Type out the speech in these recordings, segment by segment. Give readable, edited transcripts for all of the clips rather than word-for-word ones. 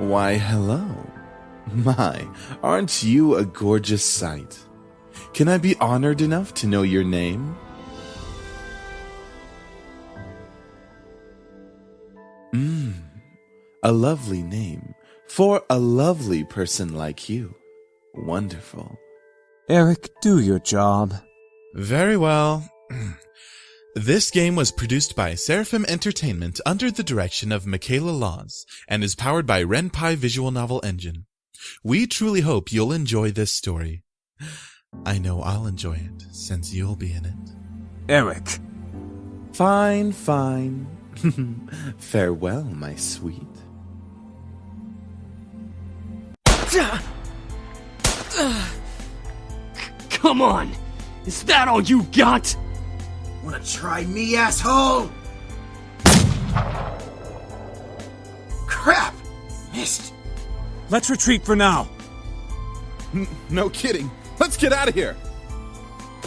Why, hello. My, aren't you a gorgeous sight? Can I be honored enough to know your name? A lovely name for a lovely person like you. Wonderful. Eric, do your job. Very well. This game was produced by Seraphim Entertainment under the direction of Michaela Laws and is powered by RenPy Visual Novel Engine. We truly hope you'll enjoy this story. I know I'll enjoy it since you'll be in it. Eric. Fine, fine. Farewell, my sweet. Come on! Is that all you got? Wanna try me, asshole? Crap! Missed. Let's retreat for now. No kidding. Let's get out of here.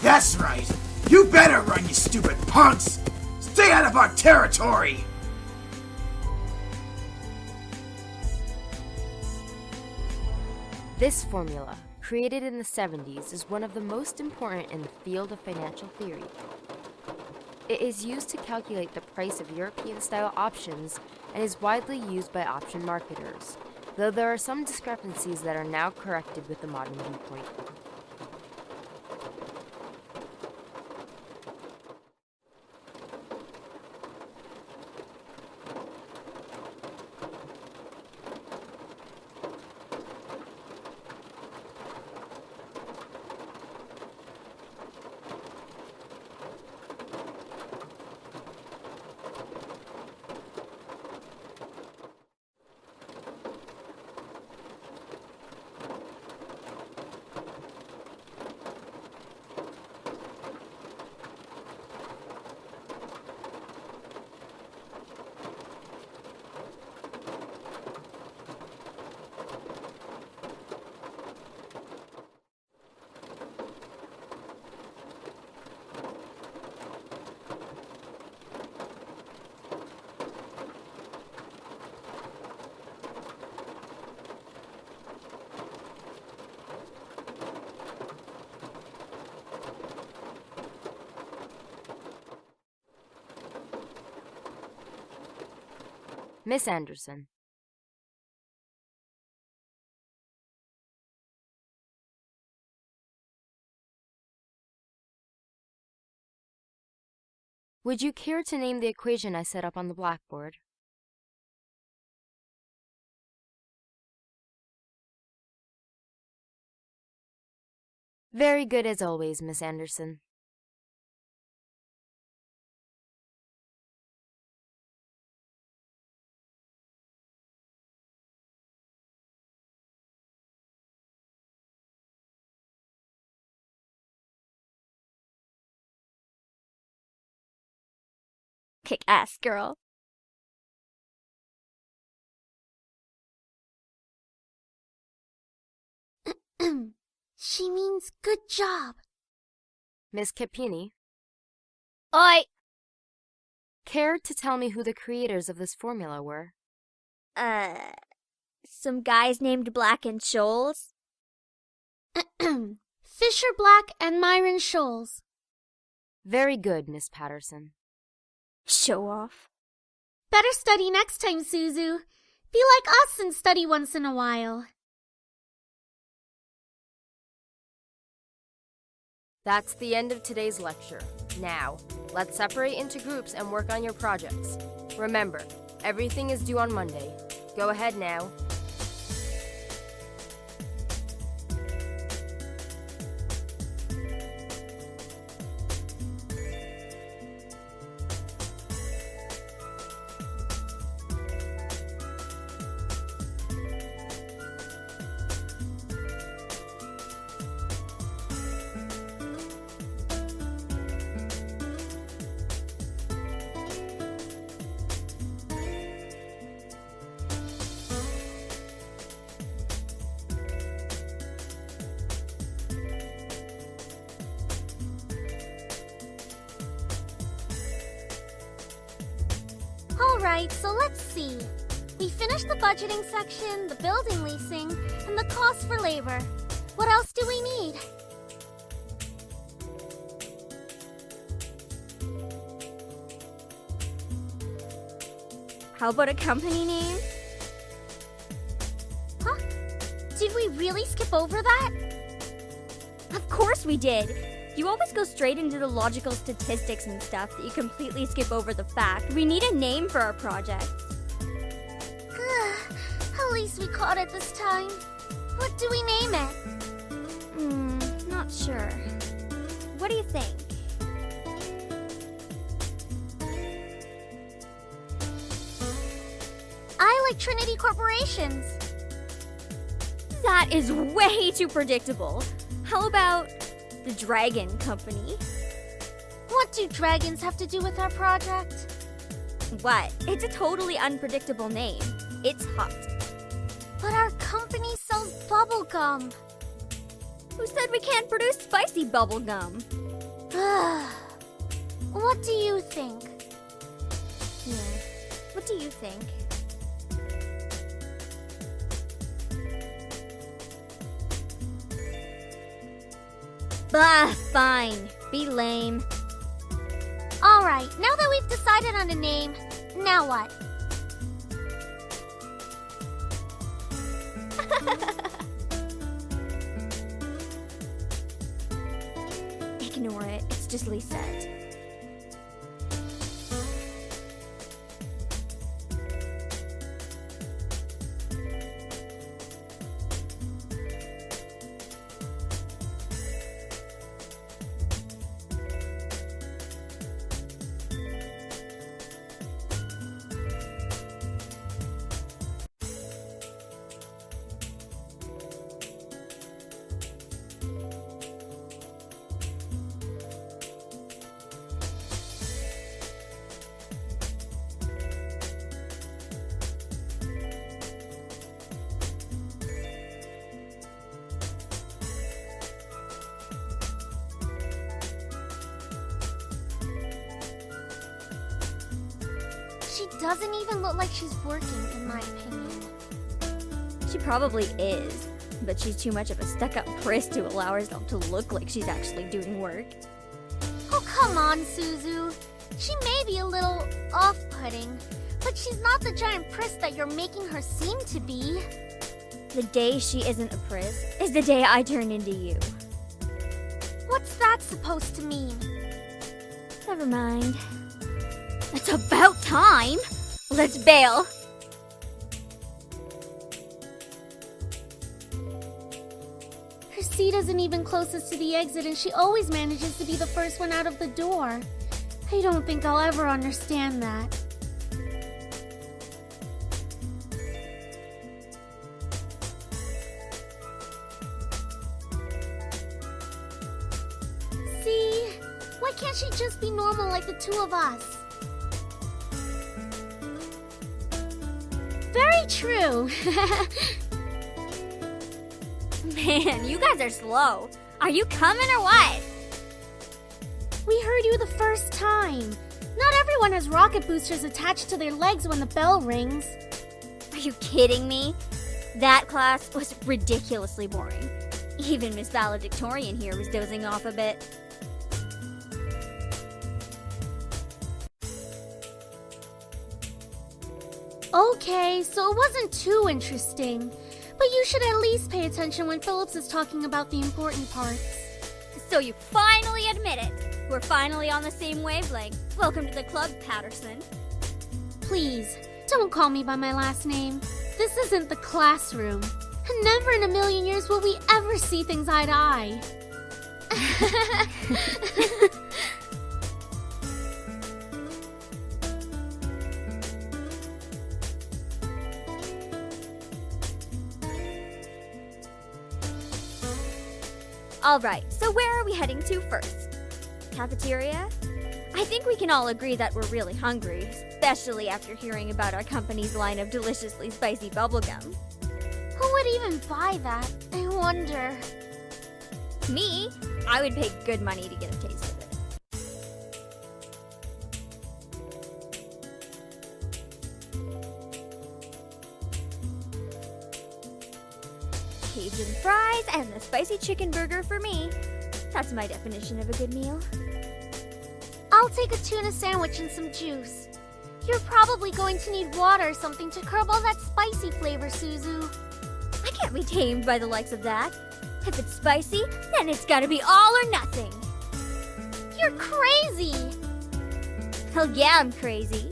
That's right. You better run, you stupid punks! Stay out of our territory! This formula, created in the 70s, is one of the most important in the field of financial theory. It is used to calculate the price of European-style options and is widely used by option marketers, though there are some discrepancies that are now corrected with the modern viewpoint. Miss Anderson. Would you care to name the equation I set up on the blackboard? Very good as always, Miss Anderson. Kick-ass girl. She means good job. Miss Capini, Oi! care to tell me who the creators of this formula were? Some guys named Black and Scholes. Fisher Black and Myron Scholes. Very good, Miss Patterson. Show off. Better study next time, Suzu. Be like us and study once in a while. That's the end of today's lecture. Now, let's separate into groups and work on your projects. Remember, everything is due on Monday. Go ahead now. Alright, so let's see. We finished the budgeting section, the building leasing, and the cost for labor. What else do we need? How about a company name? Huh? Did we really skip over that? Of course we did. You always go straight into the logical statistics and stuff that you completely skip over the fact. We need a name for our project. At least we caught it this time. What do we name it? Not sure. What do you think? I like Trinity Corporations. That is way too predictable. How about the Dragon Company? What do dragons have to do with our project? What? It's a totally unpredictable name. It's hot. But our company sells bubblegum. Who said we can't produce spicy bubblegum? What do you think? Yeah. What do you think? Bah, fine. Be lame. Alright, now that we've decided on a name, now what? Ignore it. It's just Lisette. She doesn't even look like she's working, in my opinion. She probably is, but she's too much of a stuck-up priss to allow herself to look like she's actually doing work. Oh, come on, Suzu. She may be a little off-putting, but she's not the giant priss that you're making her seem to be. The day she isn't a priss is the day I turn into you. What's that supposed to mean? Never mind. It's about time! Let's bail! Her seat isn't even closest to the exit, and she always manages to be the first one out of the door. I don't think I'll ever understand that. See? Why can't she just be normal like the two of us? Very true. Man, you guys are slow. Are you coming or what? We heard you the first time. Not everyone has rocket boosters attached to their legs when the bell rings. Are you kidding me? That class was ridiculously boring. Even Miss Valedictorian here was dozing off a bit. Okay, so it wasn't too interesting. But you should at least pay attention when Phillips is talking about the important parts. So you finally admit it. We're finally on the same wavelength. Welcome to the club, Patterson. Please, don't call me by my last name. This isn't the classroom. And never in a million years will we ever see things eye to eye. Alright, so where are we heading to first? Cafeteria? I think we can all agree that we're really hungry, especially after hearing about our company's line of deliciously spicy bubblegum. Who would even buy that? I wonder. Me? I would pay good money to get a taste of it. Cajun fries, and the spicy chicken burger for me. That's my definition of a good meal. I'll take a tuna sandwich and some juice. You're probably going to need water or something to curb all that spicy flavor, Suzu. I can't be tamed by the likes of that. If it's spicy, then it's gotta be all or nothing. You're crazy! Hell yeah, I'm crazy.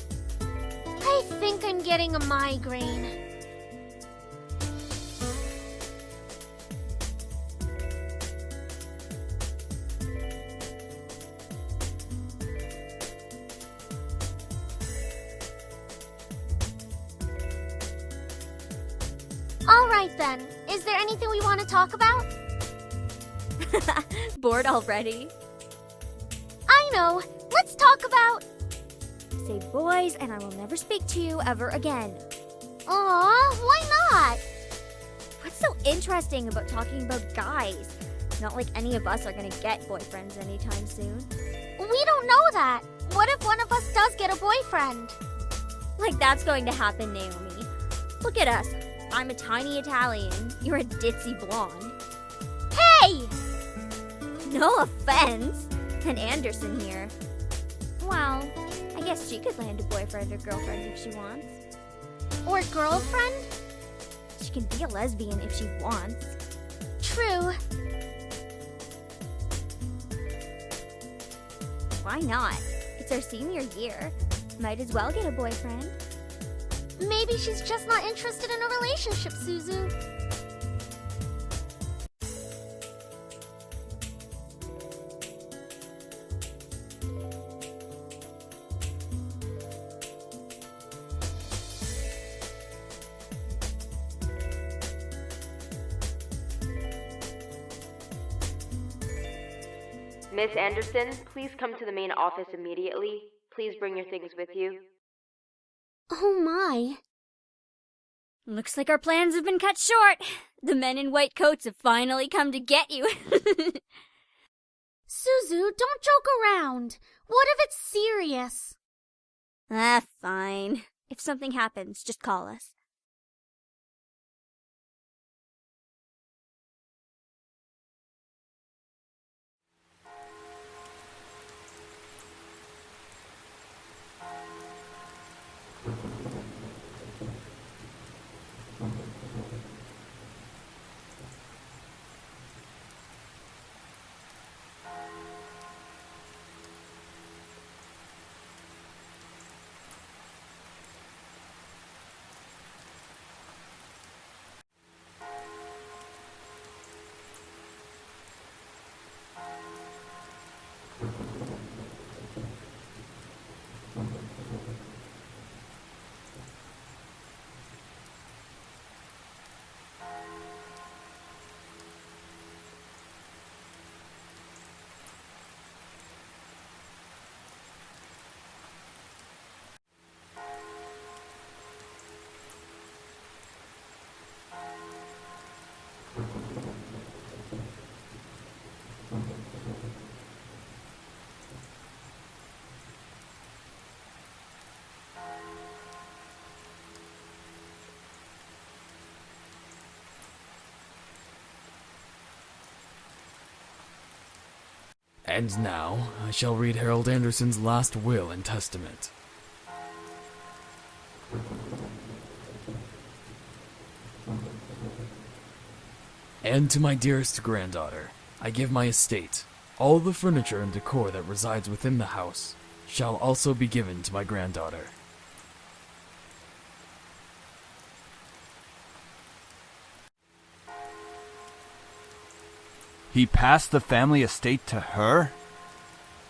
I think I'm getting a migraine. Alright then, is there anything we want to talk about? Bored already? I know, let's talk about... Say boys, and I will never speak to you ever again. Aw, why not? What's so interesting about talking about guys? Not like any of us are gonna get boyfriends anytime soon. We don't know that. What if one of us does get a boyfriend? Like that's going to happen, Naomi. Look at us. I'm a tiny Italian. You're a ditzy blonde. Hey! No offense. And Anderson here. Well, I guess she could land a boyfriend or girlfriend if she wants. Or girlfriend? She can be a lesbian if she wants. True. Why not? It's our senior year. Might as well get a boyfriend. Maybe she's just not interested in a relationship, Suzu. Miss Anderson, please come to the main office immediately. Please bring your things with you. Oh my. Looks like our plans have been cut short. The men in white coats have finally come to get you. Suzu, don't joke around. What if it's serious? Fine. If something happens, just call us. And now, I shall read Harold Anderson's last will and testament. And to my dearest granddaughter, I give my estate. All the furniture and decor that resides within the house shall also be given to my granddaughter. He passed the family estate to her?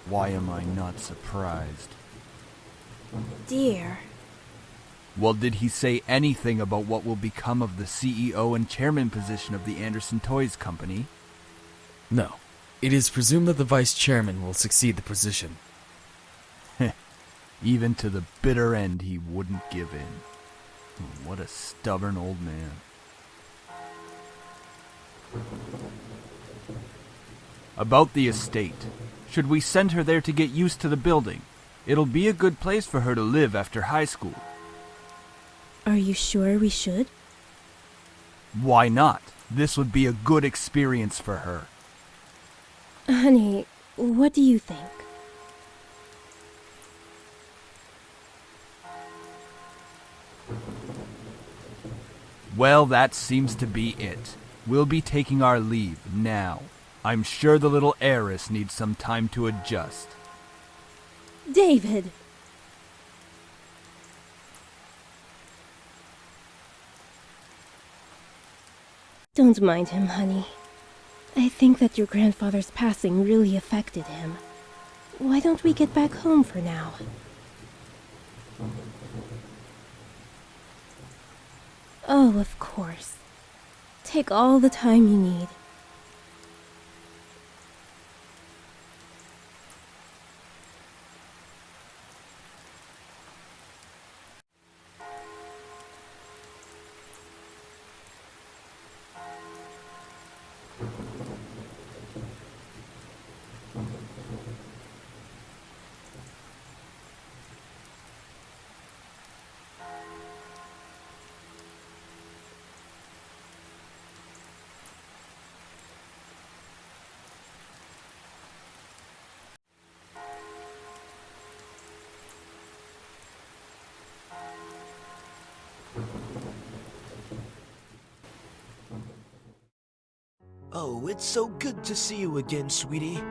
Why am I not surprised? Dear. Well, did he say anything about what will become of the CEO and chairman position of the Anderson Toys Company? No. It is presumed that the vice chairman will succeed the position. Even to the bitter end he wouldn't give in. What a stubborn old man. About the estate. Should we send her there to get used to the building? It'll be a good place for her to live after high school. Are you sure we should? Why not? This would be a good experience for her. Honey, what do you think? Well, that seems to be it. We'll be taking our leave now. I'm sure the little heiress needs some time to adjust. David! Don't mind him, honey. I think that your grandfather's passing really affected him. Why don't we get back home for now? Oh, of course. Take all the time you need. Oh, it's so good to see you again, sweetie.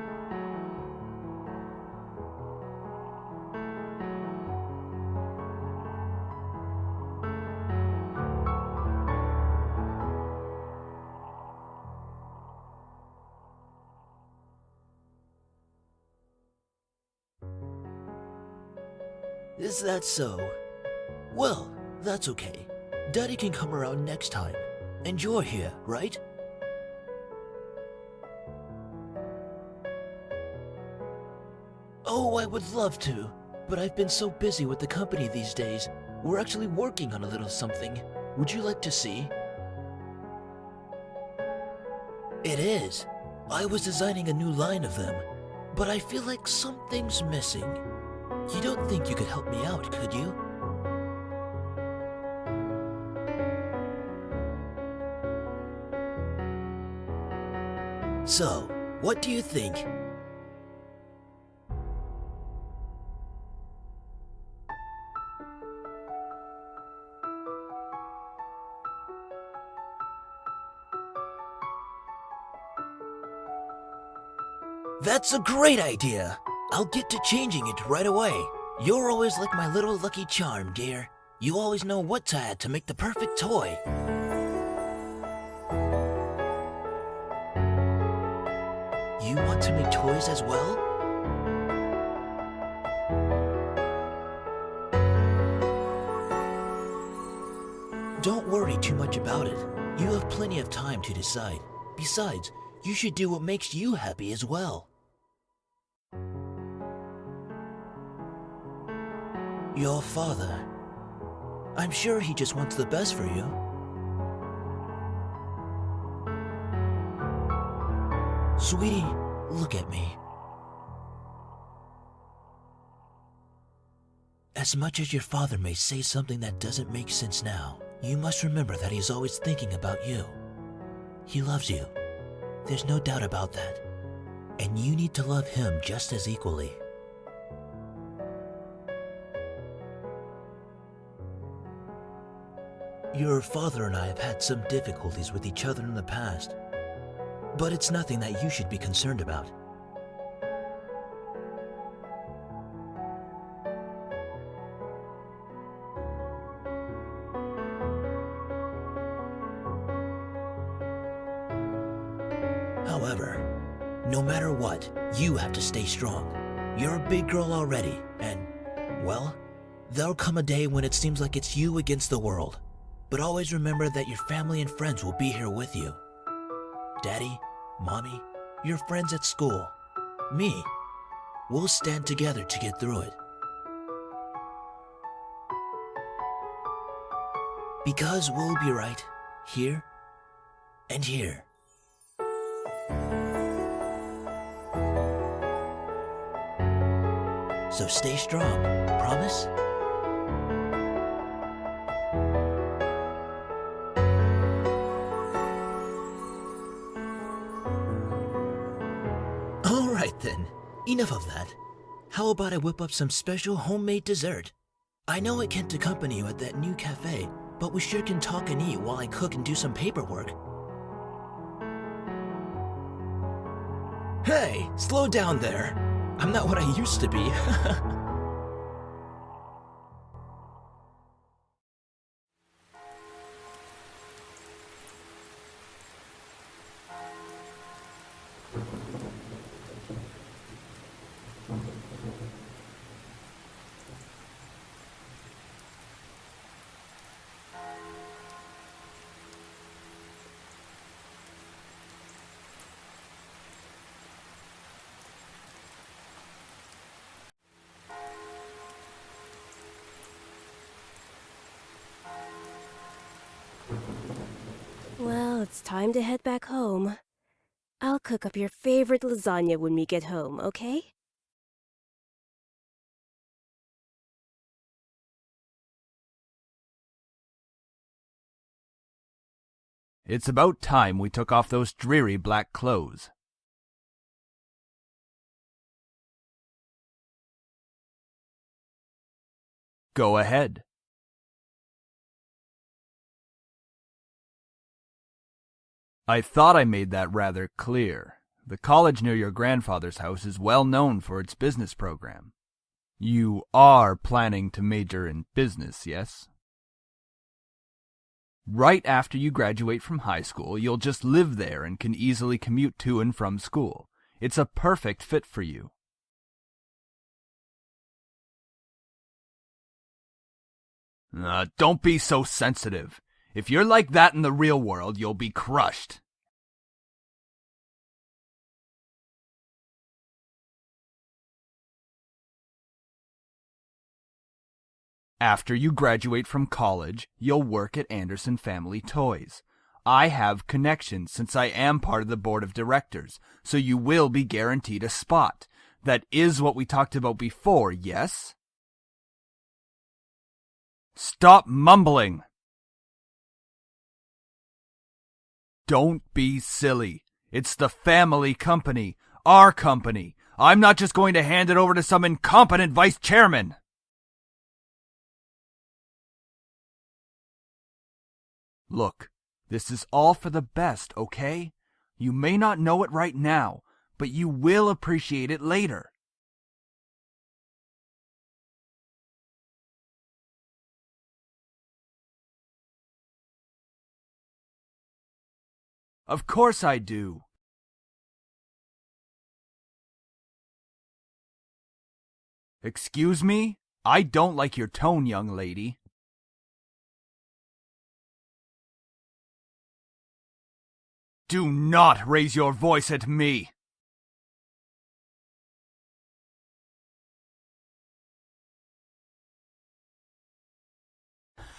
Is that so? Well, that's okay. Daddy can come around next time. And you're here, right? Oh, I would love to, but I've been so busy with the company these days. We're actually working on a little something. Would you like to see? It is. I was designing a new line of them, but I feel like something's missing. You don't think you could help me out, could you? So, what do you think? That's a great idea! I'll get to changing it right away. You're always like my little lucky charm, dear. You always know what to add to make the perfect toy. You want to make toys as well? Don't worry too much about it. You have plenty of time to decide. Besides, you should do what makes you happy as well. Your father. I'm sure he just wants the best for you. Sweetie, look at me. As much as your father may say something that doesn't make sense now, you must remember that he's always thinking about you. He loves you. There's no doubt about that. And you need to love him just as equally. Your father and I have had some difficulties with each other in the past, but it's nothing that you should be concerned about. However, no matter what, you have to stay strong. You're a big girl already, and, well, there'll come a day when it seems like it's you against the world. But always remember that your family and friends will be here with you. Daddy, Mommy, your friends at school, me. We'll stand together to get through it. Because we'll be right here and here. So stay strong, promise? Enough of that. How about I whip up some special homemade dessert? I know I can't accompany you at that new cafe, but we sure can talk and eat while I cook and do some paperwork. Hey, slow down there. I'm not what I used to be. Well, it's time to head back home. I'll cook up your favorite lasagna when we get home, okay? It's about time we took off those dreary black clothes. Go ahead. I thought I made that rather clear. The college near your grandfather's house is well known for its business program. You are planning to major in business, yes? Right after you graduate from high school, you'll just live there and can easily commute to and from school. It's a perfect fit for you. Don't be so sensitive. If you're like that in the real world, you'll be crushed. After you graduate from college, you'll work at Anderson Family Toys. I have connections since I am part of the board of directors, so you will be guaranteed a spot. That is what we talked about before, yes? Stop mumbling! Don't be silly. It's the family company, our company. I'm not just going to hand it over to some incompetent vice chairman. Look, this is all for the best, okay? You may not know it right now, but you will appreciate it later. Of course I do. Excuse me? I don't like your tone, young lady. Do not raise your voice at me!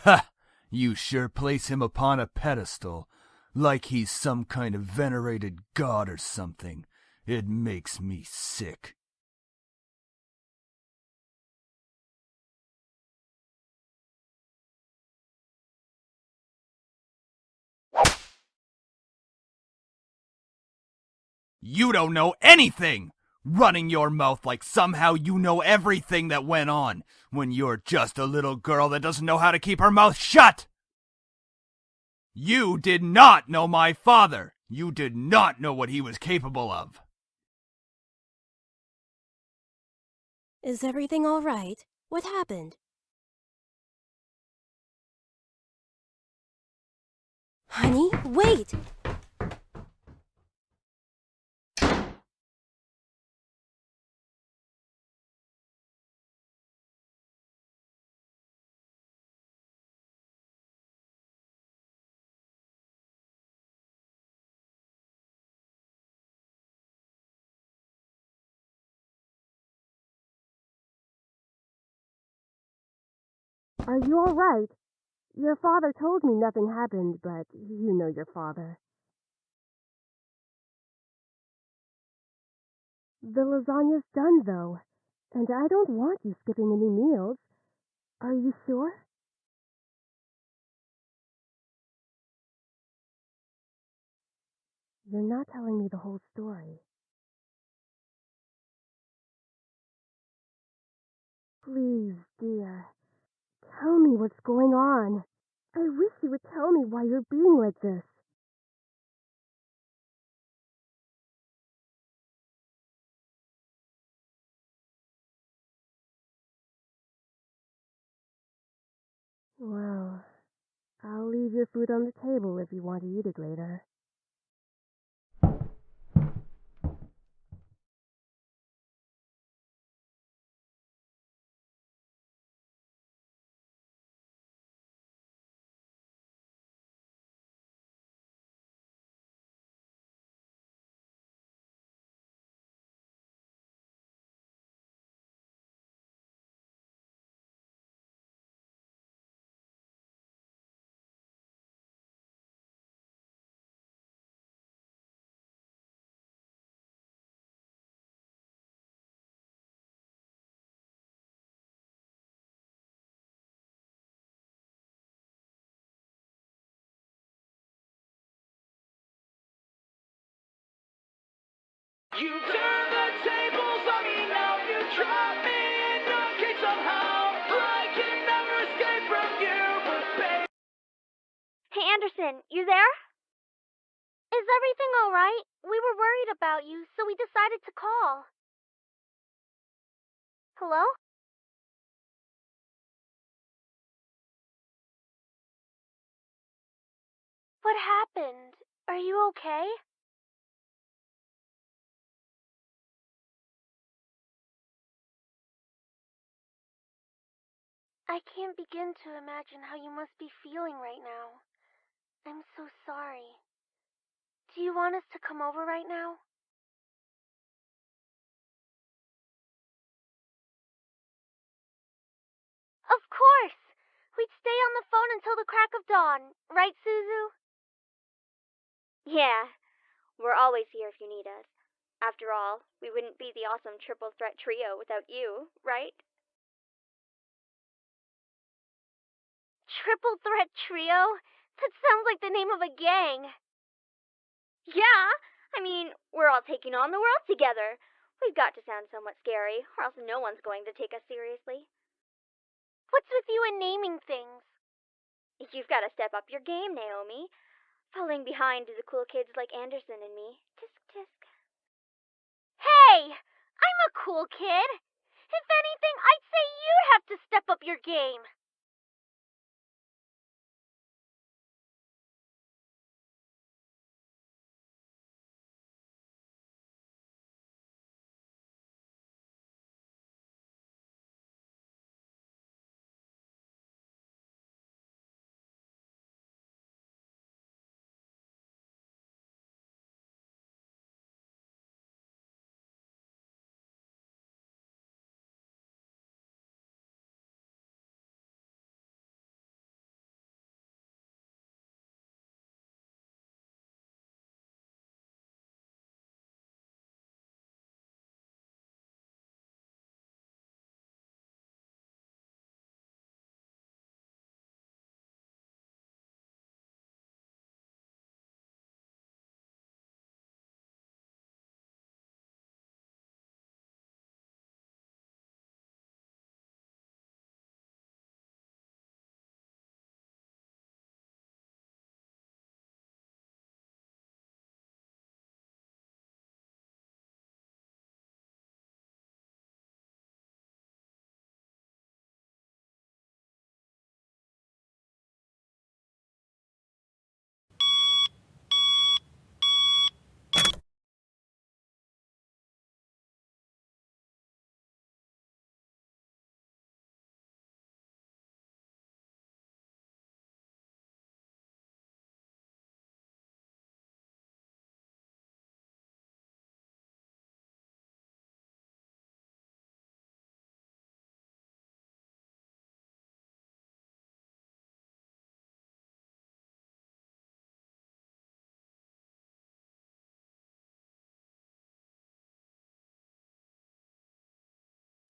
Ha! You sure place him upon a pedestal, like he's some kind of venerated god or something. It makes me sick. You don't know anything! Running your mouth like somehow you know everything that went on, when you're just a little girl that doesn't know how to keep her mouth shut! You did not know my father! You did not know what he was capable of! Is everything all right? What happened? Honey, wait! Are you all right? Your father told me nothing happened, but you know your father. The lasagna's done, though, and I don't want you skipping any meals. Are you sure? You're not telling me the whole story. Please, dear. Tell me what's going on. I wish you would tell me why you're being like this. Well, I'll leave your food on the table if you want to eat it later. You turn the tables on me now. You drop me in your cage somehow. I can never escape from you, but babe. Hey, Anderson, you there? Is everything alright? We were worried about you, so we decided to call. Hello? What happened? Are you okay? I can't begin to imagine how you must be feeling right now. I'm so sorry. Do you want us to come over right now? Of course! We'd stay on the phone until the crack of dawn, right, Suzu? Yeah, we're always here if you need us. After all, we wouldn't be the awesome triple threat trio without you, right? Triple Threat Trio? That sounds like the name of a gang. Yeah, I mean, we're all taking on the world together. We've got to sound somewhat scary, or else no one's going to take us seriously. What's with you and naming things? You've got to step up your game, Naomi. Falling behind the cool kids like Anderson and me. Tisk tisk. Hey! I'm a cool kid. If anything, I'd say you'd have to step up your game.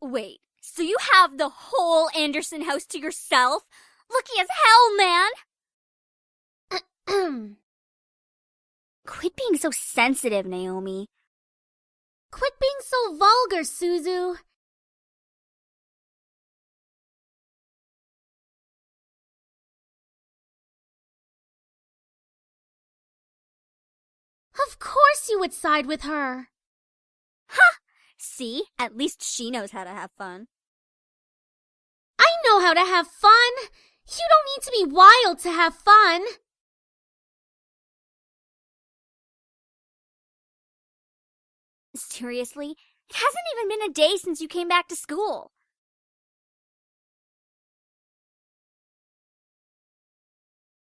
Wait, so you have the whole Anderson house to yourself? Lucky as hell, man! Quit being so sensitive, Naomi. Quit being so vulgar, Suzu. course you would side with her. Ha! See? At least she knows how to have fun. I know how to have fun. You don't need to be wild to have fun. Seriously? It hasn't even been a day since you came back to school.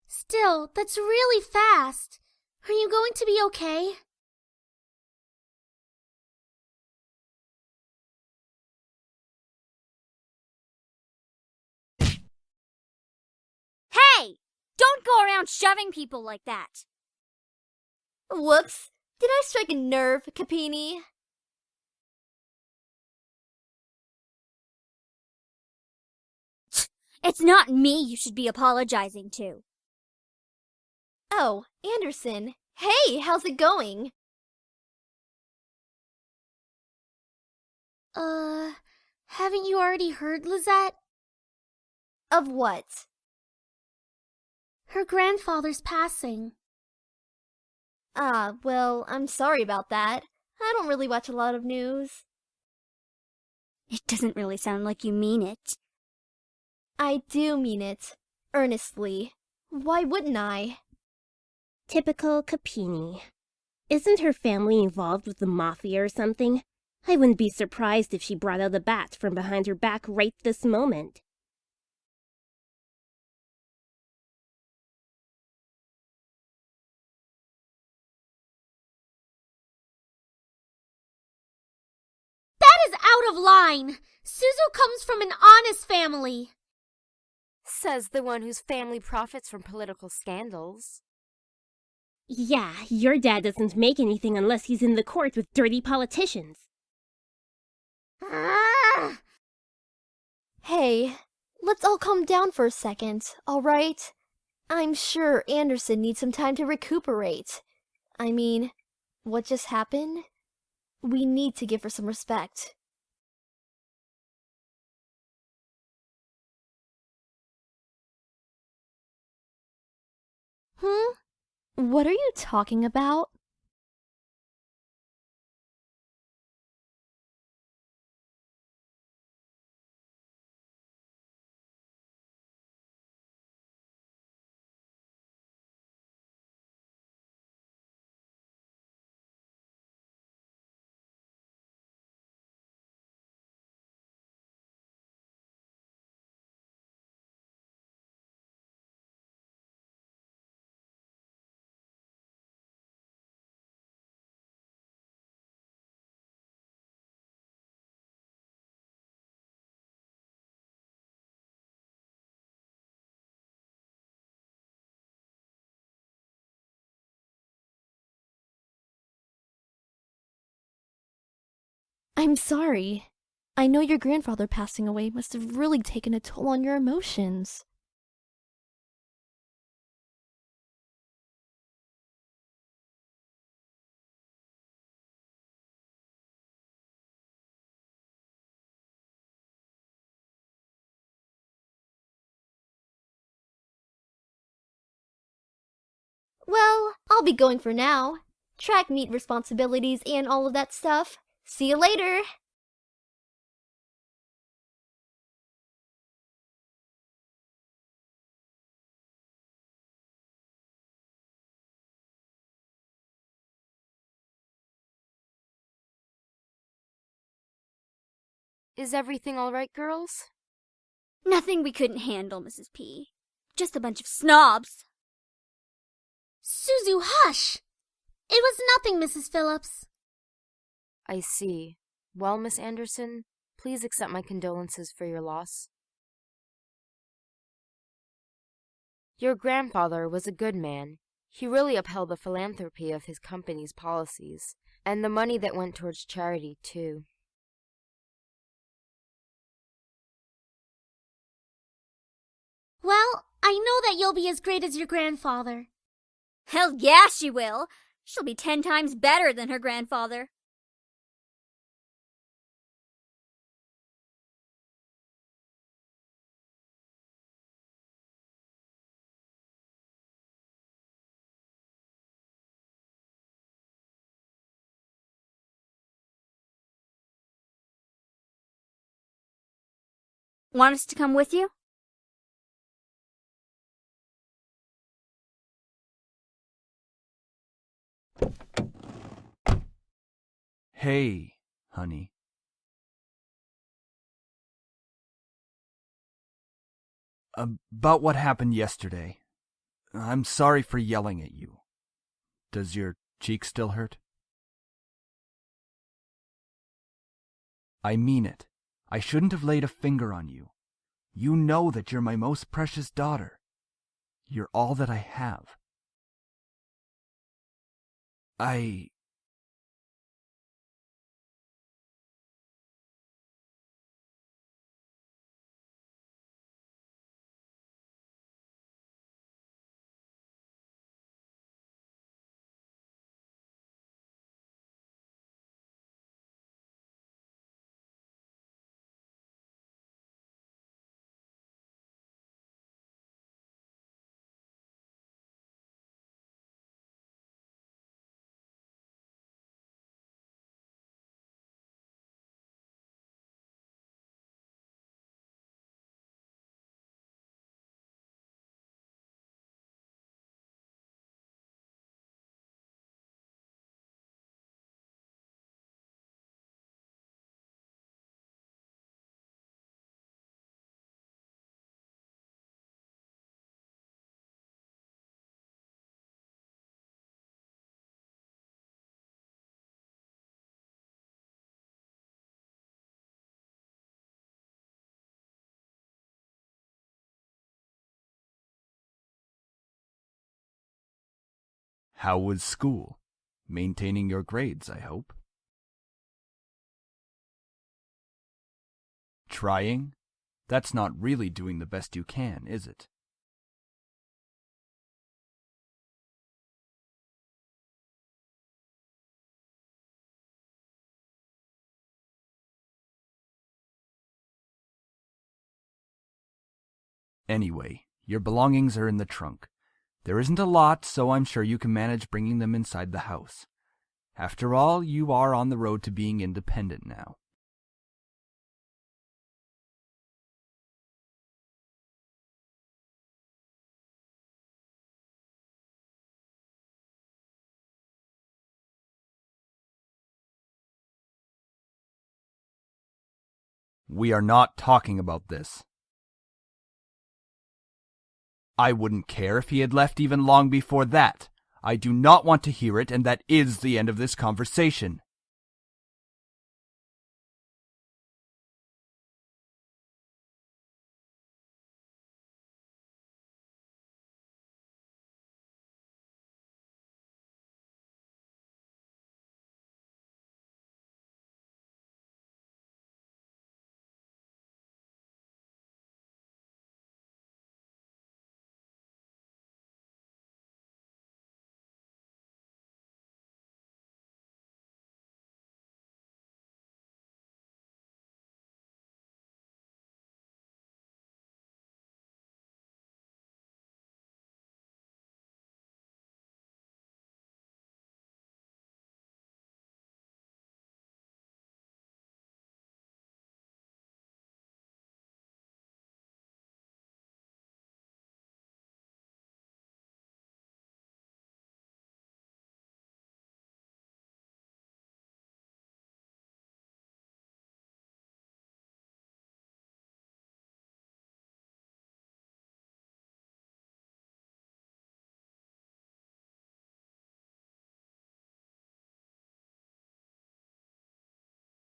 Still, that's really fast. Are you going to be okay? Hey! Don't go around shoving people like that. Whoops. Did I strike a nerve, Capini? It's not me you should be apologizing to. Oh, Anderson. Hey, how's it going? Haven't you already heard, Lizette? Of what? Her grandfather's passing. Ah, well, I'm sorry about that. I don't really watch a lot of news. It doesn't really sound like you mean it. I do mean it. Earnestly. Why wouldn't I? Typical Capini. Isn't her family involved with the mafia or something? I wouldn't be surprised if she brought out a bat from behind her back right this moment. That is out of line. Suzu comes from an honest family. Says the one whose family profits from political scandals. Yeah, your dad doesn't make anything unless he's in the court with dirty politicians. Hey, let's all calm down for a second, alright? I'm sure Anderson needs some time to recuperate. I mean, what just happened? We need to give her some respect. What are you talking about? I'm sorry. I know your grandfather passing away must have really taken a toll on your emotions. Well, I'll be going for now. Track meet responsibilities and all of that stuff. See you later! Is everything all right, girls? Nothing we couldn't handle, Mrs. P. Just a bunch of snobs. Suzu, hush! It was nothing, Mrs. Phillips. I see. Well, Miss Anderson, please accept my condolences for your loss. Your grandfather was a good man. He really upheld the philanthropy of his company's policies, and the money that went towards charity, too. Well, I know that you'll be as great as your grandfather. Hell yeah, she will. She'll be 10 times better than her grandfather. Want us to come with you? Hey, honey. About what happened yesterday. I'm sorry for yelling at you. Does your cheek still hurt? I mean it. I shouldn't have laid a finger on you. You know that you're my most precious daughter. You're all that I have. How was school? Maintaining your grades, I hope. Trying? That's not really doing the best you can, is it? Anyway, your belongings are in the trunk. There isn't a lot, so I'm sure you can manage bringing them inside the house. After all, you are on the road to being independent now. We are not talking about this. I wouldn't care if he had left even long before that. I do not want to hear it, and that is the end of this conversation.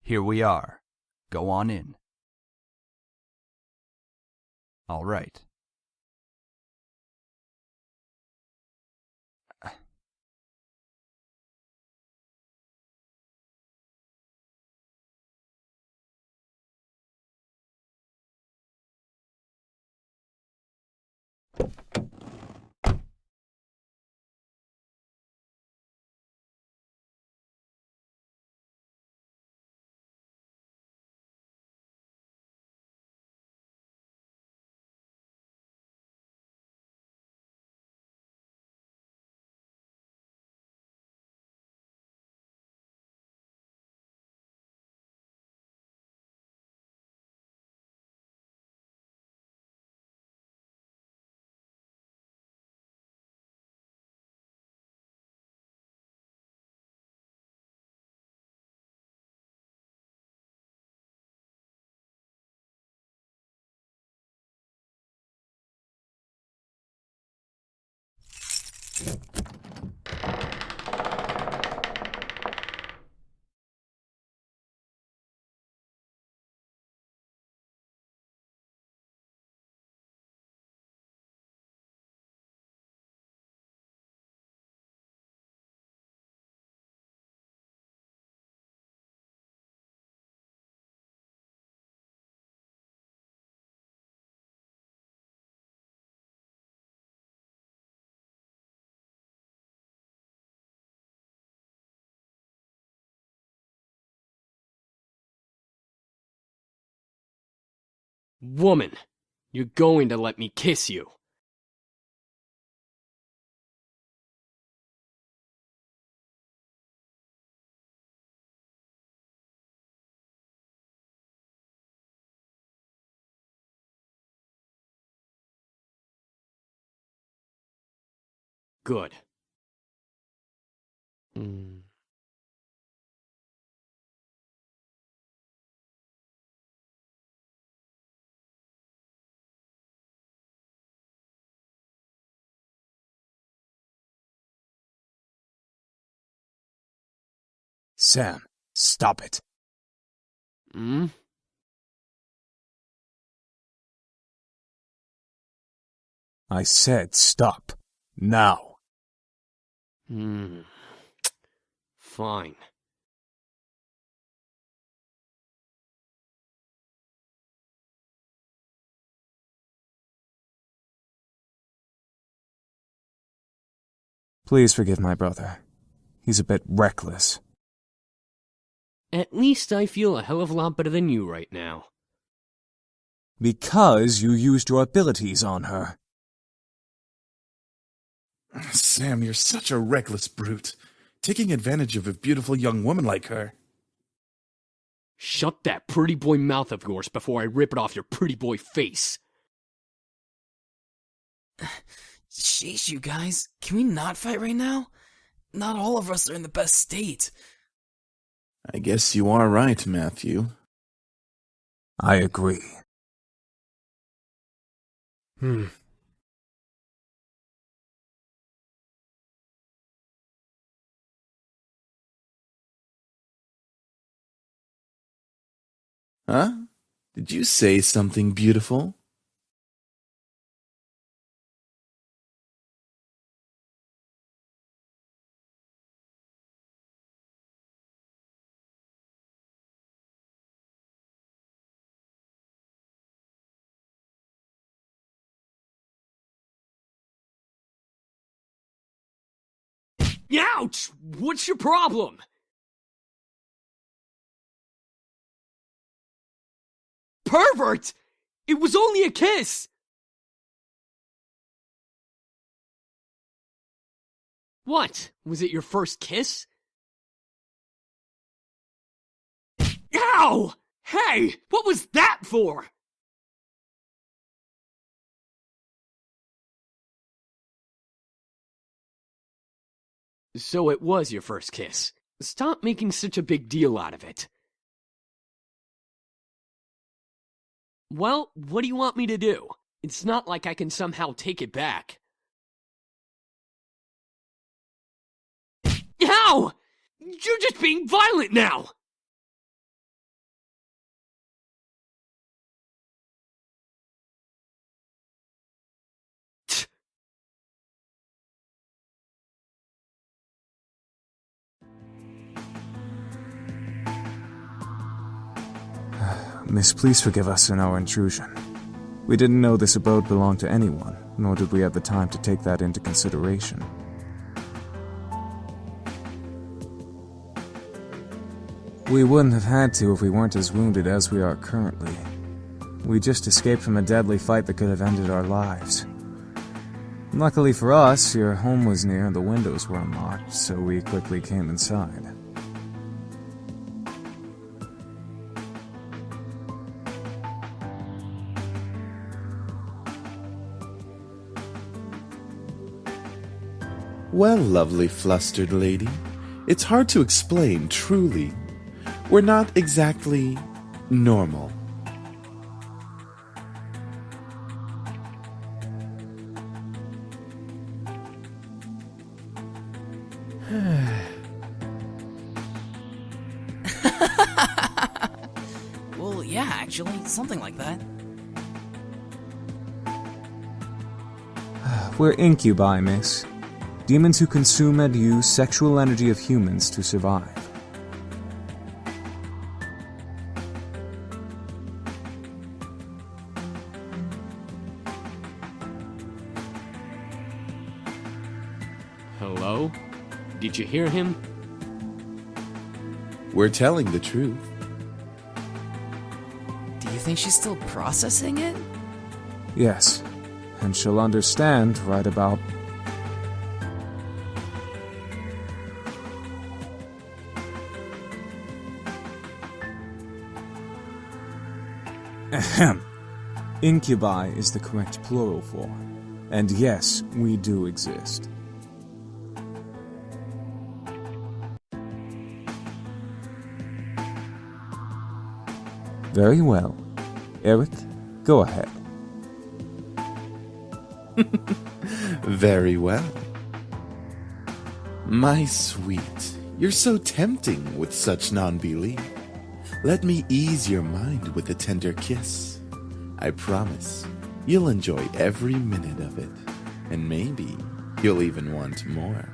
Here we are. Go on in. All right. Woman, you're going to let me kiss you. Good. Sam, stop it. Hmm? I said stop. Now. Fine. Please forgive my brother. He's a bit reckless. At least I feel a hell of a lot better than you right now. Because you used your abilities on her. Sam, you're such a reckless brute, taking advantage of a beautiful young woman like her. Shut that pretty boy mouth of yours before I rip it off your pretty boy face. Sheesh, you guys. Can we not fight right now? Not all of us are in the best state. I guess you are right, Matthew. I agree. Huh? Did you say something beautiful? Ouch! What's your problem? Pervert! It was only a kiss! What? Was it your first kiss? Ow! Hey! What was that for? So it was your first kiss. Stop making such a big deal out of it. Well, what do you want me to do? It's not like I can somehow take it back. Ow! You're just being violent now! Miss, please forgive us in our intrusion. We didn't know this abode belonged to anyone, nor did we have the time to take that into consideration. We wouldn't have had to if we weren't as wounded as we are currently. We just escaped from a deadly fight that could have ended our lives. Luckily for us, your home was near and the windows were unlocked, so we quickly came inside. Well, lovely flustered lady, it's hard to explain, truly. We're not exactly normal. Well, yeah, actually, something like that. We're incubi, miss. Demons who consume and use sexual energy of humans to survive. Hello? Did you hear him? We're telling the truth. Do you think she's still processing it? Yes, and she'll understand right about... Ahem. Incubi is the correct plural form. And yes, we do exist. Very well. Eric, go ahead. Very well. My sweet, you're so tempting with such non-belief. Let me ease your mind with a tender kiss. I promise you'll enjoy every minute of it, and maybe you'll even want more.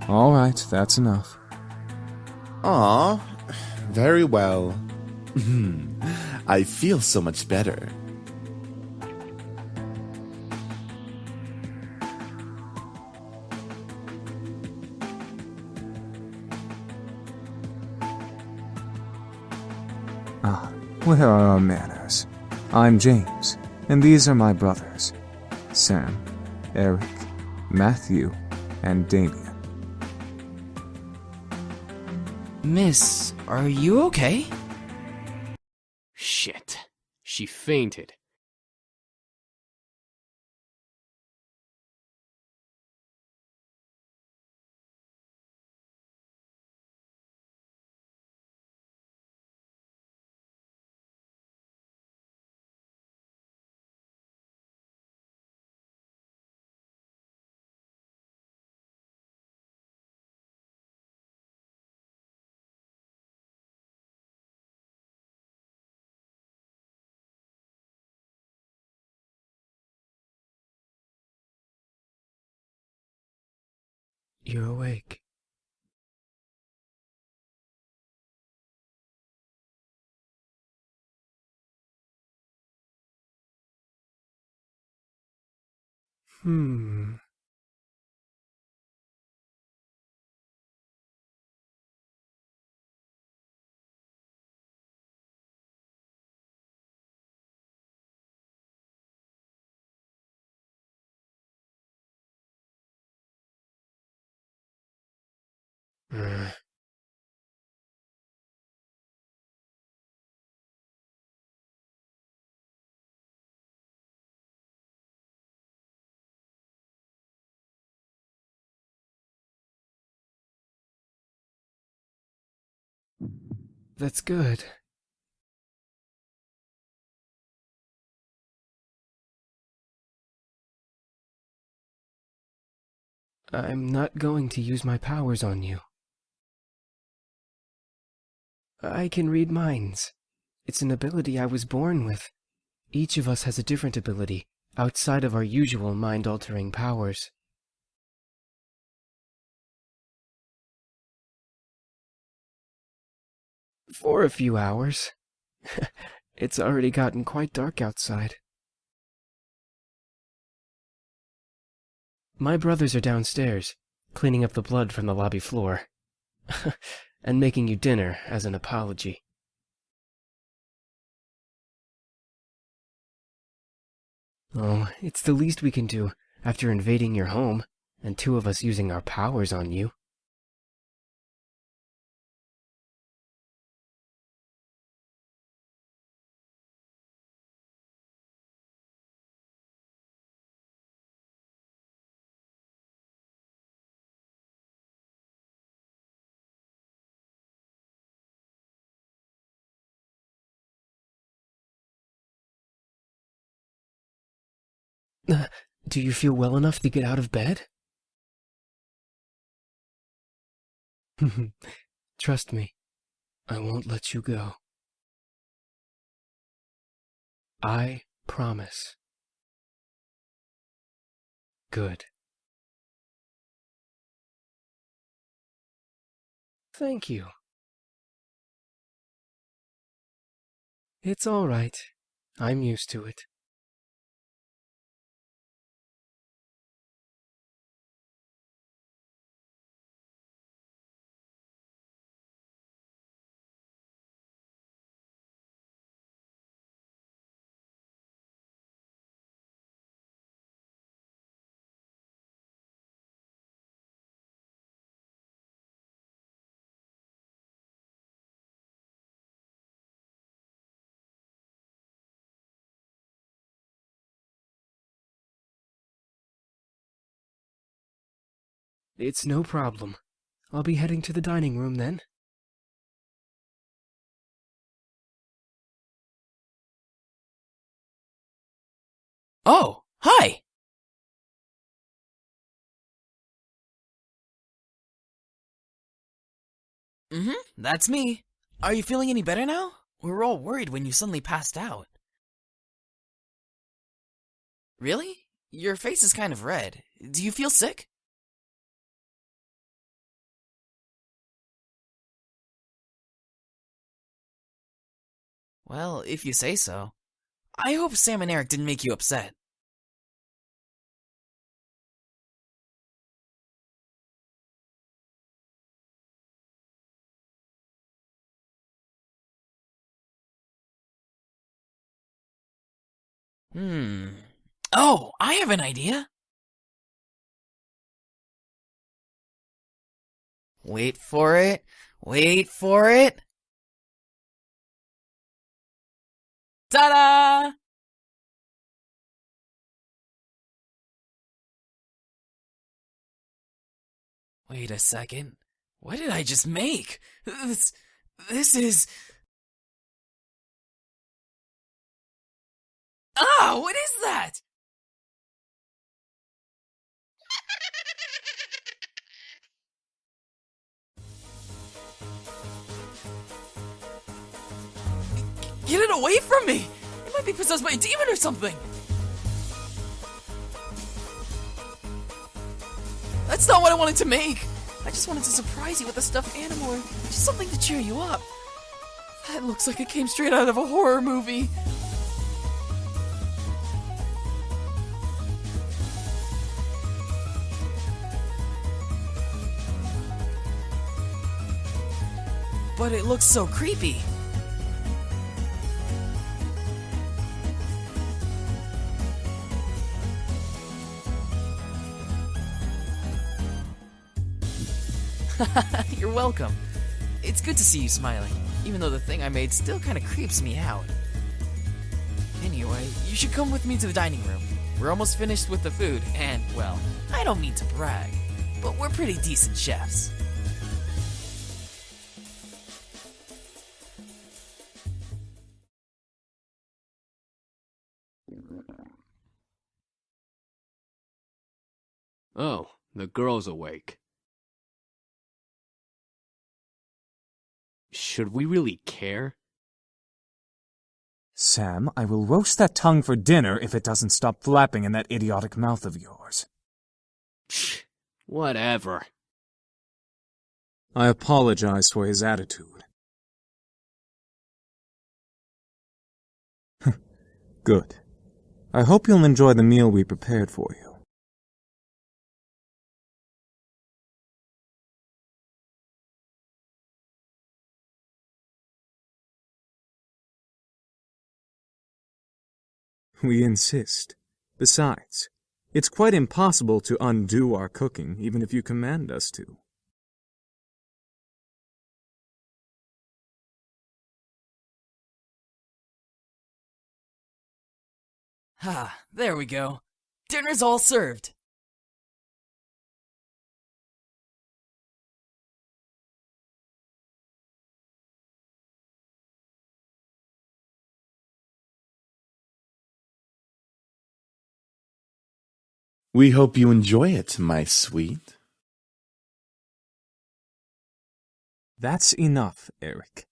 All right, that's enough. Aw, very well. I feel so much better. Ah, where are our manners? I'm James, and these are my brothers, Sam, Eric, Matthew, and Damien. Miss, are you okay? Shit. She fainted. You're awake. Hmm. That's good. I'm not going to use my powers on you. I can read minds. It's an ability I was born with. Each of us has a different ability, outside of our usual mind-altering powers. For a few hours. It's already gotten quite dark outside. My brothers are downstairs, cleaning up the blood from the lobby floor. And making you dinner as an apology. Oh, it's the least we can do after invading your home, and two of us using our powers on you. Do you feel well enough to get out of bed? Trust me, I won't let you go. I promise. Good. Thank you. It's all right. I'm used to it. It's no problem. I'll be heading to the dining room then. Oh, hi! That's me. Are you feeling any better now? We were all worried when you suddenly passed out. Really? Your face is kind of red. Do you feel sick? Well, if you say so. I hope Sam and Eric didn't make you upset. Oh, I have an idea. Wait for it. Wait for it. Ta-da! Wait a second. What did I just make? This is... Ah, what is that? Get it away from me! It might be possessed by a demon or something! That's not what I wanted to make! I just wanted to surprise you with a stuffed animal or just something to cheer you up. That looks like it came straight out of a horror movie. But it looks so creepy. You're welcome. It's good to see you smiling, even though the thing I made still kind of creeps me out. Anyway, you should come with me to the dining room. We're almost finished with the food, and, well, I don't mean to brag, but we're pretty decent chefs. Oh, the girl's awake. Should we really care? Sam, I will roast that tongue for dinner if it doesn't stop flapping in that idiotic mouth of yours. Psh, whatever. I apologize for his attitude. Good. I hope you'll enjoy the meal we prepared for you. We insist. Besides, it's quite impossible to undo our cooking, even if you command us to. Ah, there we go. Dinner's all served. We hope you enjoy it, my sweet. That's enough, Eric.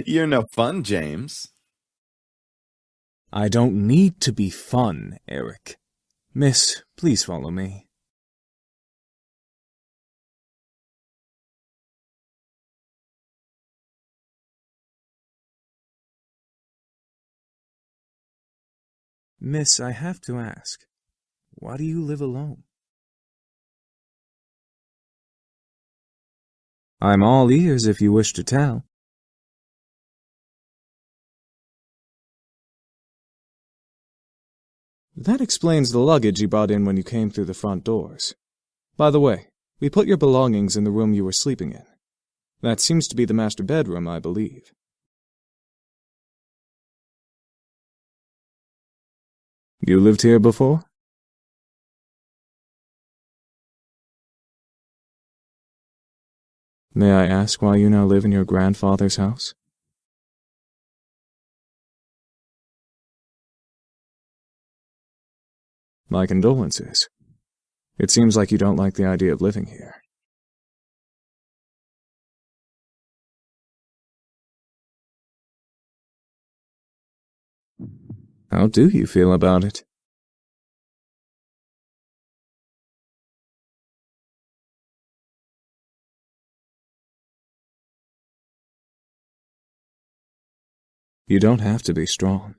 You're no fun, James. I don't need to be fun, Eric. Miss, please follow me. Miss, I have to ask, why do you live alone? I'm all ears if you wish to tell. That explains the luggage you brought in when you came through the front doors. By the way, we put your belongings in the room you were sleeping in. That seems to be the master bedroom, I believe. You lived here before? May I ask why you now live in your grandfather's house? My condolences. It seems like you don't like the idea of living here. How do you feel about it? You don't have to be strong.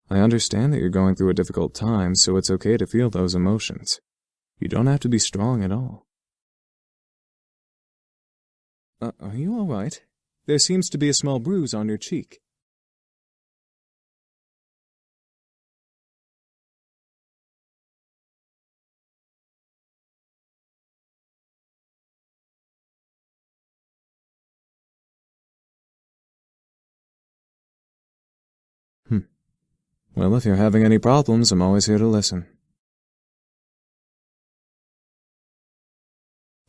I understand that you're going through a difficult time, so it's okay to feel those emotions. You don't have to be strong at all. Are you all right? There seems to be a small bruise on your cheek. Well, if you're having any problems, I'm always here to listen.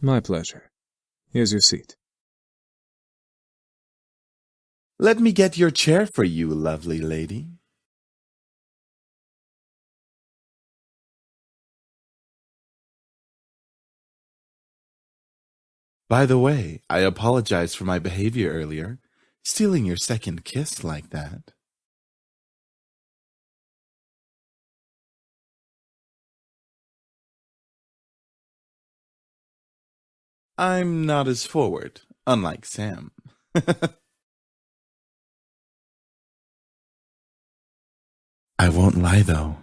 My pleasure. Here's your seat. Let me get your chair for you, lovely lady. By the way, I apologize for my behavior earlier, stealing your second kiss like that. I'm not as forward, unlike Sam. I won't lie, though.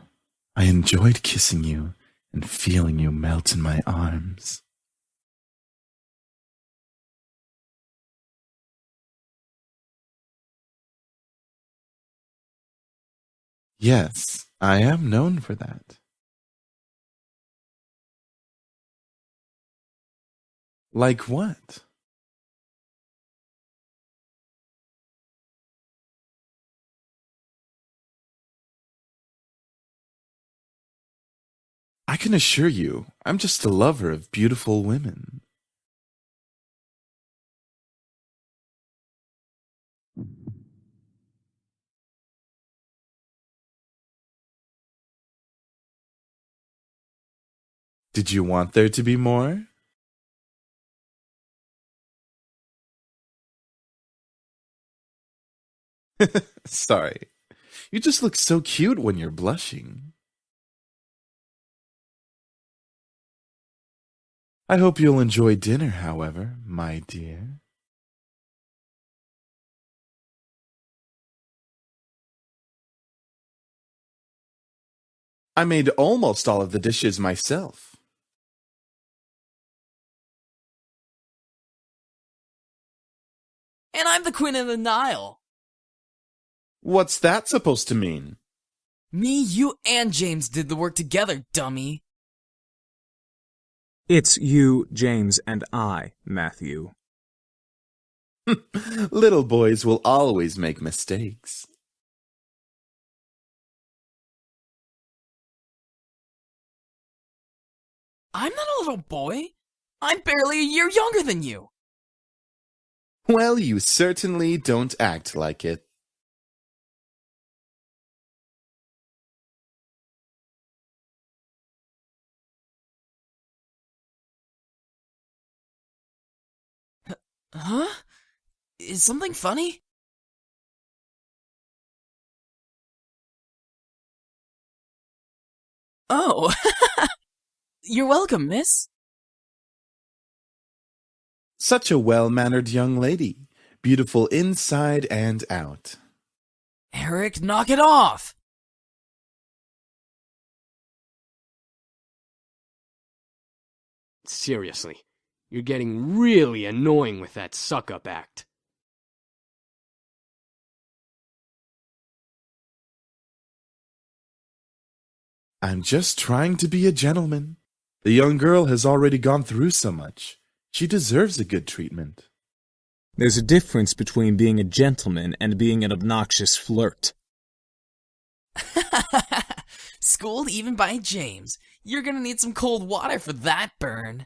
I enjoyed kissing you and feeling you melt in my arms. Yes, I am known for that. Like what? I can assure you, I'm just a lover of beautiful women. Did you want there to be more? Sorry. You just look so cute when you're blushing. I hope you'll enjoy dinner, however, my dear. I made almost all of the dishes myself. And I'm the Queen of the Nile. What's that supposed to mean? Me, you, and James did the work together, dummy. It's you, James, and I, Matthew. Little boys will always make mistakes. I'm not a little boy. I'm barely a year younger than you. Well, you certainly don't act like it. Huh? Is something funny? Oh, you're welcome, miss. Such a well-mannered young lady. Beautiful inside and out. Eric, knock it off! Seriously, you're getting really annoying with that suck-up act. I'm just trying to be a gentleman. The young girl has already gone through so much. She deserves a good treatment. There's a difference between being a gentleman and being an obnoxious flirt. Schooled even by James. You're gonna need some cold water for that burn.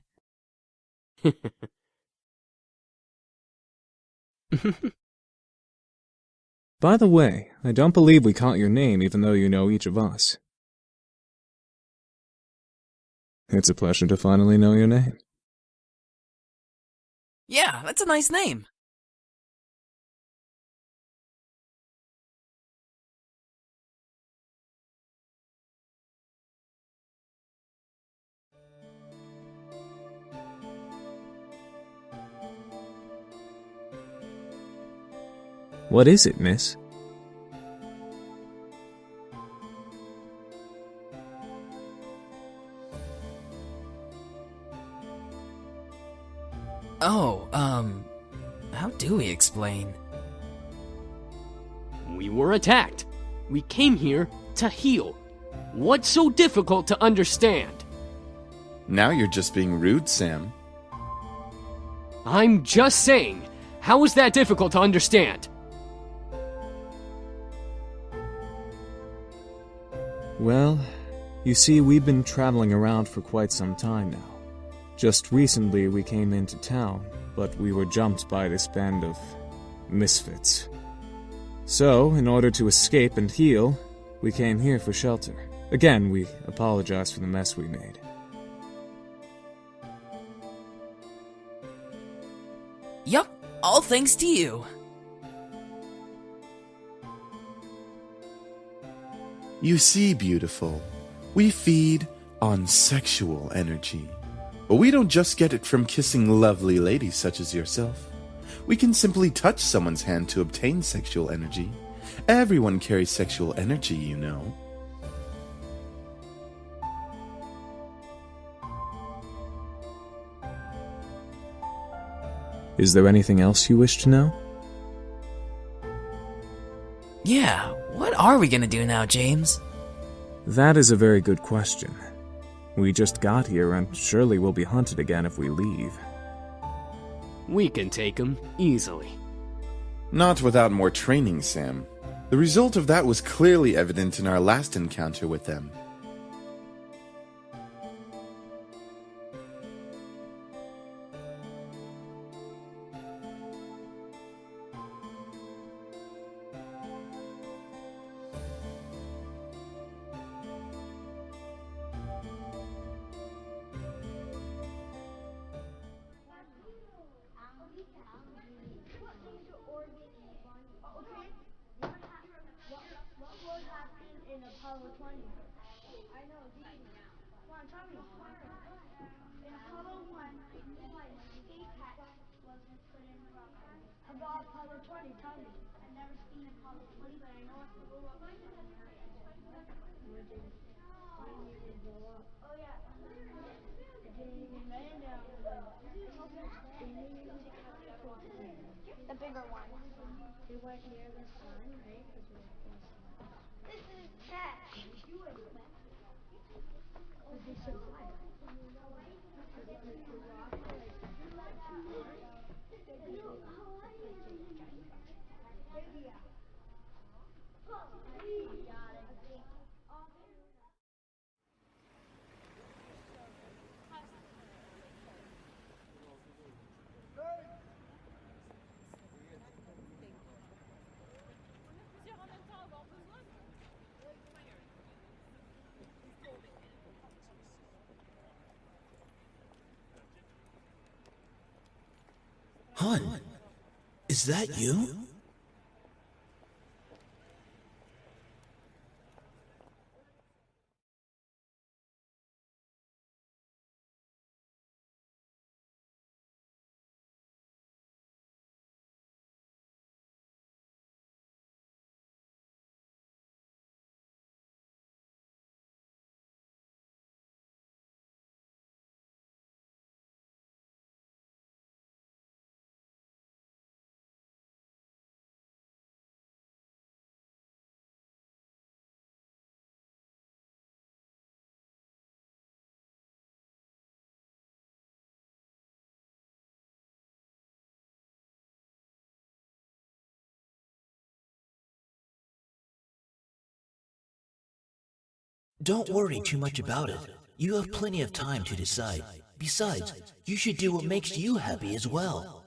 By the way, I don't believe we caught your name even though you know each of us. It's a pleasure to finally know your name. Yeah, that's a nice name. What is it, miss? Oh, how do we explain? We were attacked. We came here to heal. What's so difficult to understand? Now you're just being rude, Sam. I'm just saying, how is that difficult to understand? Well, you see, we've been traveling around for quite some time now. Just recently we came into town, but we were jumped by this band of misfits. So, in order to escape and heal, we came here for shelter. Again, we apologize for the mess we made. Yup, all thanks to you. You see, beautiful, we feed on sexual energy. But we don't just get it from kissing lovely ladies such as yourself. We can simply touch someone's hand to obtain sexual energy. Everyone carries sexual energy, you know. Is there anything else you wish to know? Yeah, what are we gonna do now, James? That is a very good question. We just got here and surely we'll be hunted again if we leave. We can take him easily. Not without more training, Sam. The result of that was clearly evident in our last encounter with them. Hun, is that you? Don't worry too much about it. You have plenty of time to decide. Besides, you should do what makes you happy as well.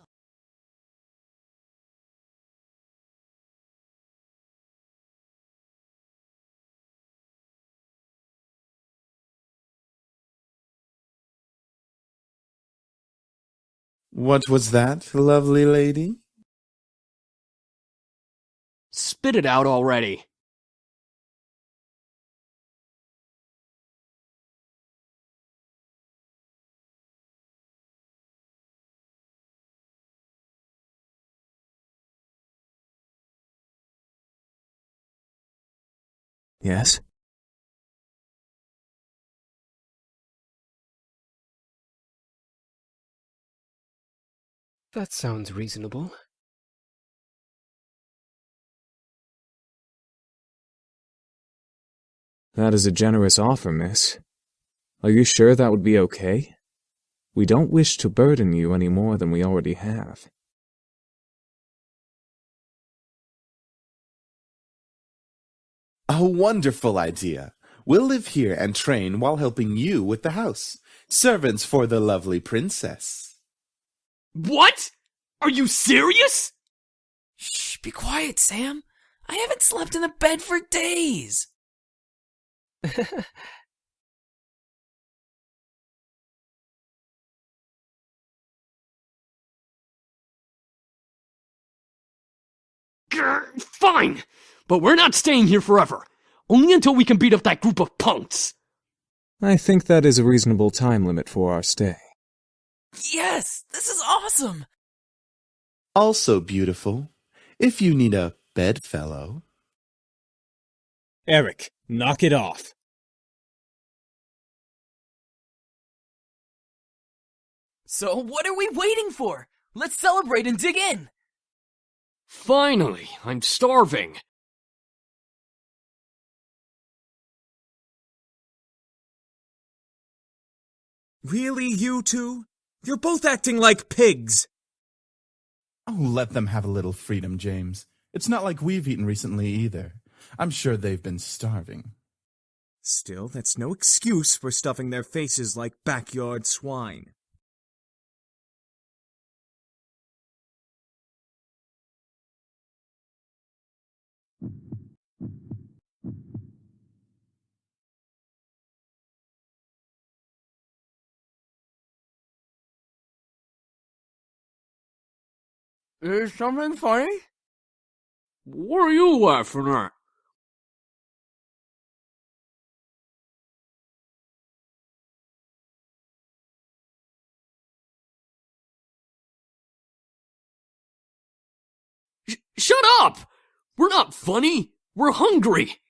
What was that, lovely lady? Spit it out already. Yes? That sounds reasonable. That is a generous offer, miss. Are you sure that would be okay? We don't wish to burden you any more than we already have. A wonderful idea. We'll live here and train while helping you with the house. Servants for the lovely princess. What? Are you serious? Shh, be quiet, Sam. I haven't slept in the bed for days. Grr, fine, but we're not staying here forever. Only until we can beat up that group of punks. I think that is a reasonable time limit for our stay. Yes, this is awesome. Also beautiful. If you need a bedfellow. Eric, knock it off. So what are we waiting for? Let's celebrate and dig in. Finally, I'm starving. Really, you two? You're both acting like pigs. Oh, let them have a little freedom, James. It's not like we've eaten recently either. I'm sure they've been starving. Still, that's no excuse for stuffing their faces like backyard swine. Is something funny? What are you laughing at? Shut up! We're not funny. We're hungry.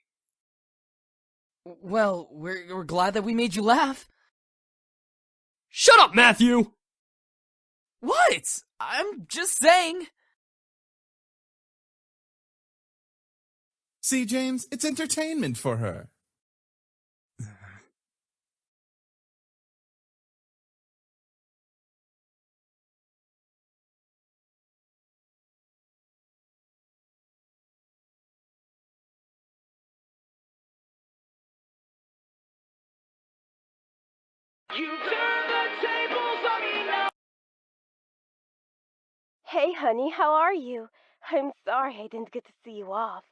Well, we're glad that we made you laugh. Shut up, Matthew! What? I'm just saying. See, James, it's entertainment for her. You turn the tables on me now. Hey, honey, how are you? I'm sorry I didn't get to see you off.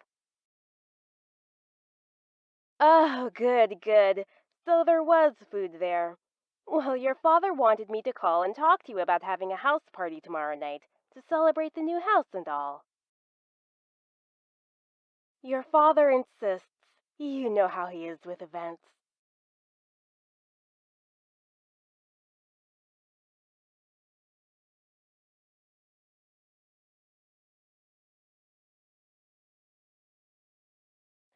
Oh, good, good. So there was food there. Well, your father wanted me to call and talk to you about having a house party tomorrow night. to celebrate the new house and all. Your father insists. You know how he is with events.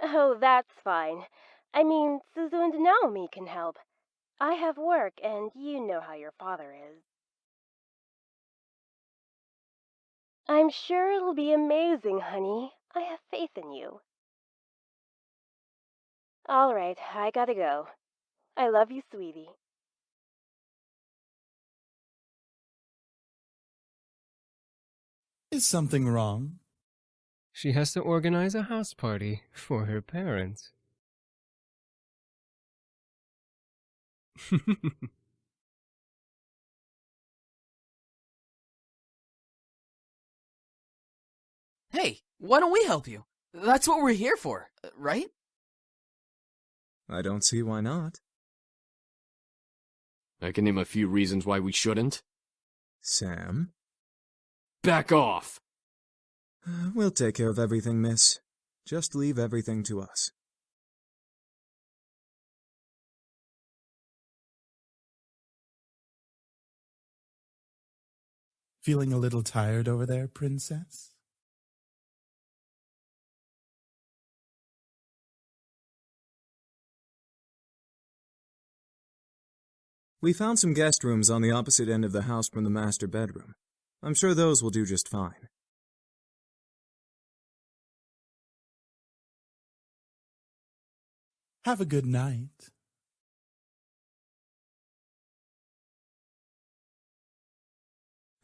Oh, that's fine. I mean, Suzu and Naomi can help. I have work, and you know how your father is. I'm sure it'll be amazing, honey. I have faith in you. All right, I gotta go. I love you, sweetie. Is something wrong? She has to organize a house party for her parents. Hey, why don't we help you? That's what we're here for, right? I don't see why not. I can name a few reasons why we shouldn't. Sam? Back off! We'll take care of everything, miss. Just leave everything to us. Feeling a little tired over there, princess? We found some guest rooms on the opposite end of the house from the master bedroom. I'm sure those will do just fine. Have a good night.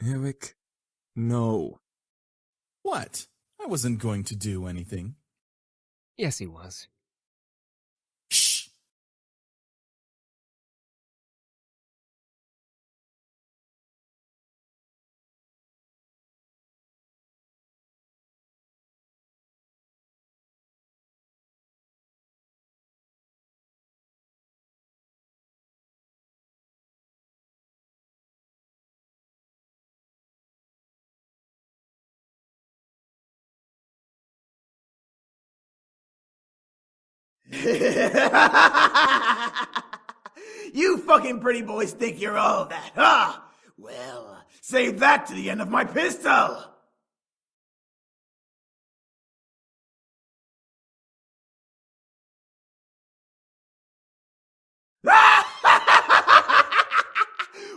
Eric, no. What? I wasn't going to do anything. Yes, he was. Shh! You fucking pretty boys think you're all that, huh? Well, save that to the end of my pistol!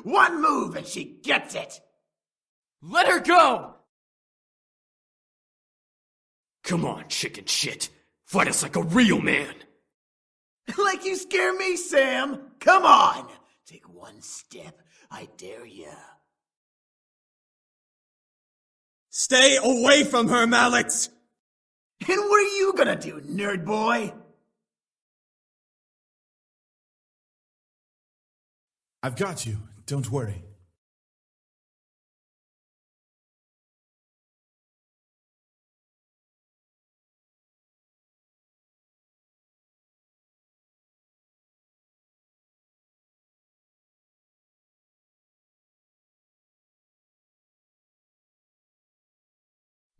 One move and she gets it! Let her go! Come on, chicken shit. Fight us like a real man. Like you scare me, Sam! Come on! Take one step, I dare ya. Stay away from her, Mallets! And what are you gonna do, nerd boy? I've got you. Don't worry.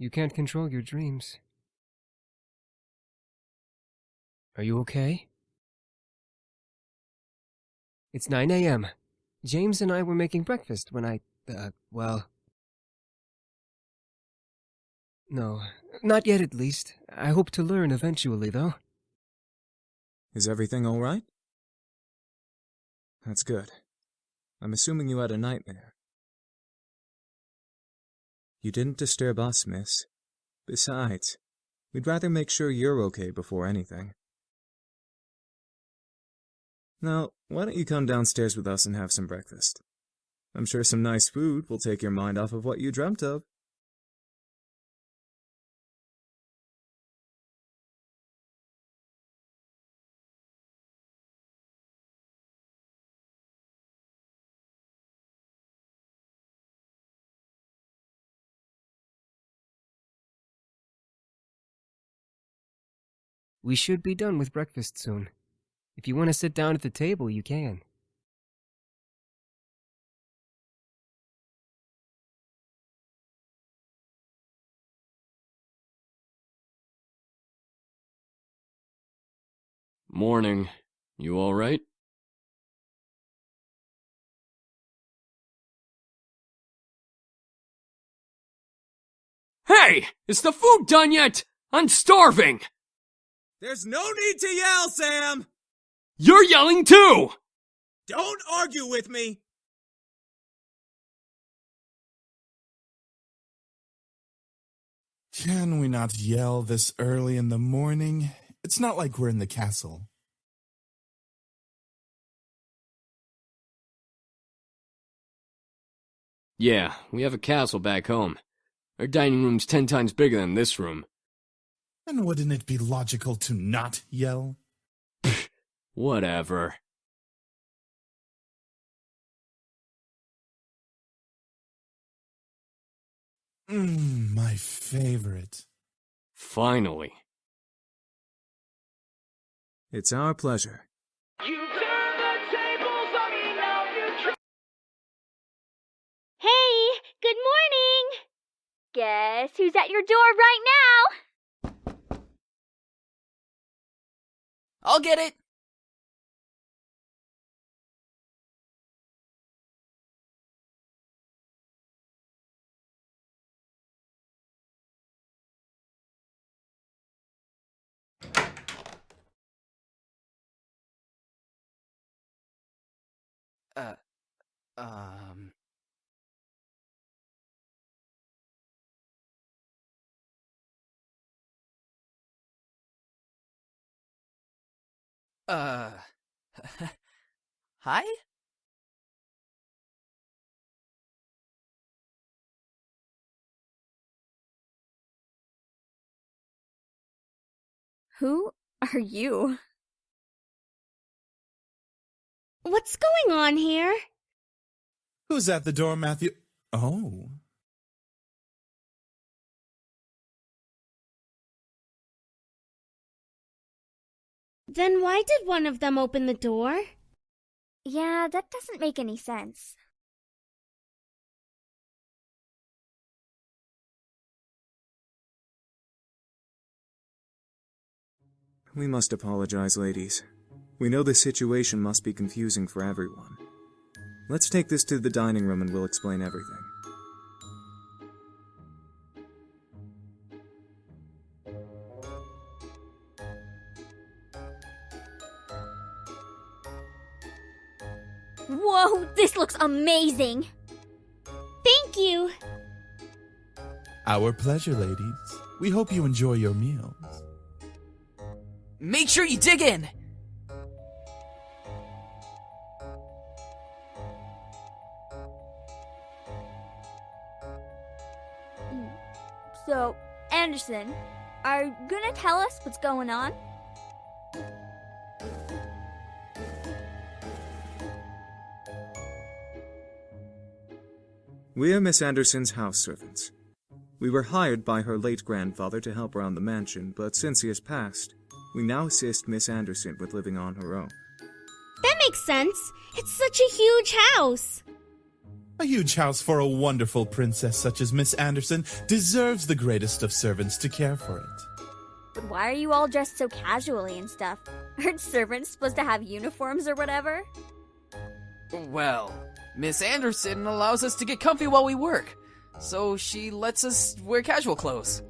You can't control your dreams. Are you okay? It's 9 a.m. James and I were making breakfast when well... No, not yet at least. I hope to learn eventually, though. Is everything all right? That's good. I'm assuming you had a nightmare. You didn't disturb us, miss. Besides, we'd rather make sure you're okay before anything. Now, why don't you come downstairs with us and have some breakfast? I'm sure some nice food will take your mind off of what you dreamt of. We should be done with breakfast soon. If you want to sit down at the table, you can. Morning. You alright? Hey! Is the food done yet? I'm starving! There's no need to yell, Sam! You're yelling too! Don't argue with me! Can we not yell this early in the morning? It's not like we're in the castle. Yeah, we have a castle back home. Our dining room's 10 times bigger than this room. And wouldn't it be logical to not yell? Whatever. My favorite. Finally. It's our pleasure. You turn the tables on me now, you Hey, good morning! Guess who's at your door right now? I'll get it. Uh, Hi? Who are you? What's going on here? Who's at the door, Matthew? Oh. Then why did one of them open the door? Yeah, that doesn't make any sense. We must apologize, ladies. We know the situation must be confusing for everyone. Let's take this to the dining room and we'll explain everything. Whoa, this looks amazing! Thank you! Our pleasure, ladies. We hope you enjoy your meals. Make sure you dig in. So, Anderson, are you gonna tell us what's going on? We are Miss Anderson's house servants. We were hired by her late grandfather to help around the mansion, but since he has passed, we now assist Miss Anderson with living on her own. That makes sense. It's such a huge house. A huge house for a wonderful princess such as Miss Anderson deserves the greatest of servants to care for it. But why are you all dressed so casually and stuff? Aren't servants supposed to have uniforms or whatever? Well, Miss Anderson allows us to get comfy while we work, so she lets us wear casual clothes.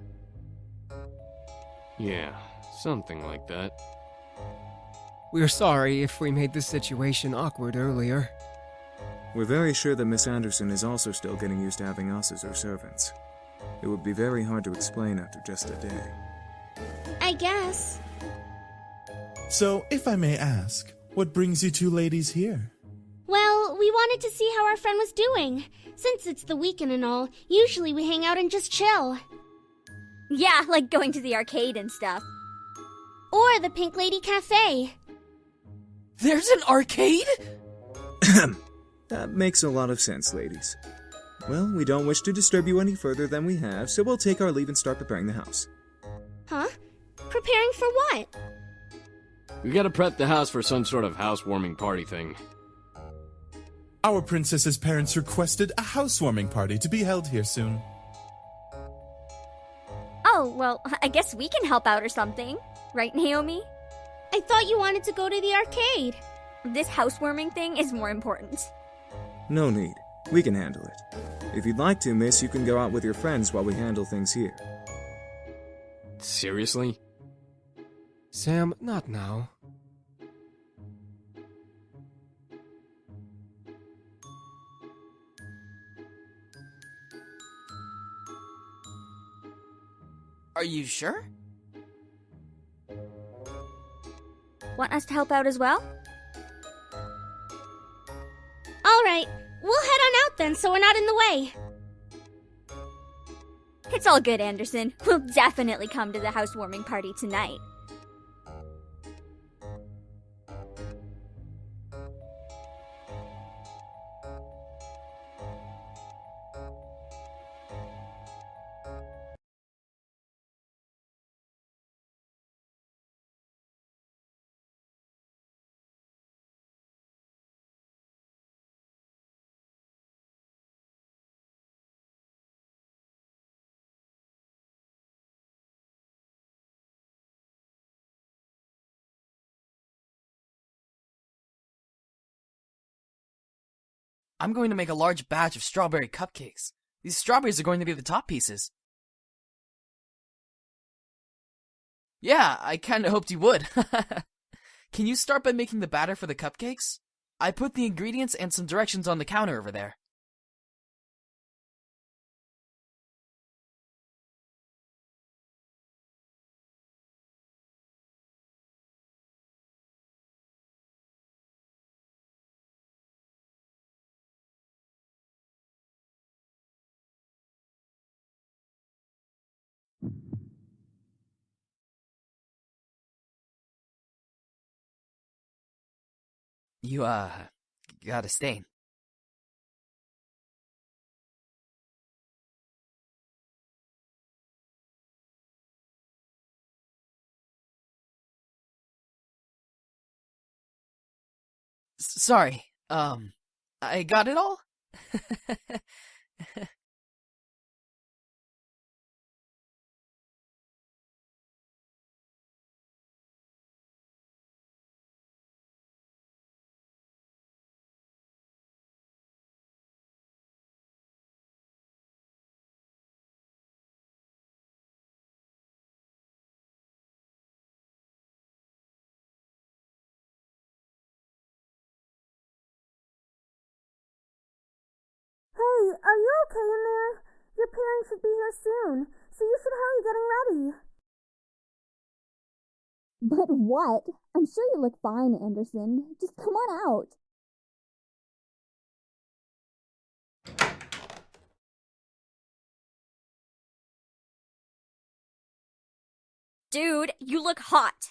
Yeah, something like that. We're sorry if we made the situation awkward earlier. We're very sure that Miss Anderson is also still getting used to having us as her servants. It would be very hard to explain after just a day. I guess. So, if I may ask, what brings you two ladies here? Well, we wanted to see how our friend was doing. Since it's the weekend and all, usually we hang out and just chill. Yeah, like going to the arcade and stuff. Or the Pink Lady Cafe. There's an arcade? That makes a lot of sense, ladies. Well, we don't wish to disturb you any further than we have, so we'll take our leave and start preparing the house. Huh? Preparing for what? We gotta prep the house for some sort of housewarming party thing. Our princess's parents requested a housewarming party to be held here soon. Oh, well, I guess we can help out or something. Right, Naomi? I thought you wanted to go to the arcade. This housewarming thing is more important. No need. We can handle it. If you'd like to, miss, you can go out with your friends while we handle things here. Seriously? Sam, not now. Are you sure? Want us to help out as well? All right, we'll head on out then so we're not in the way. It's all good, Anderson. We'll definitely come to the housewarming party tonight. I'm going to make a large batch of strawberry cupcakes. These strawberries are going to be the top pieces. Yeah, I kinda hoped you would. Can you start by making the batter for the cupcakes? I put the ingredients and some directions on the counter over there. You, got a stain. Sorry, I got it all? Hey, are you okay in there? Your parents should be here soon, so you should hurry getting ready. But what? I'm sure you look fine, Anderson. Just come on out. Dude, you look hot.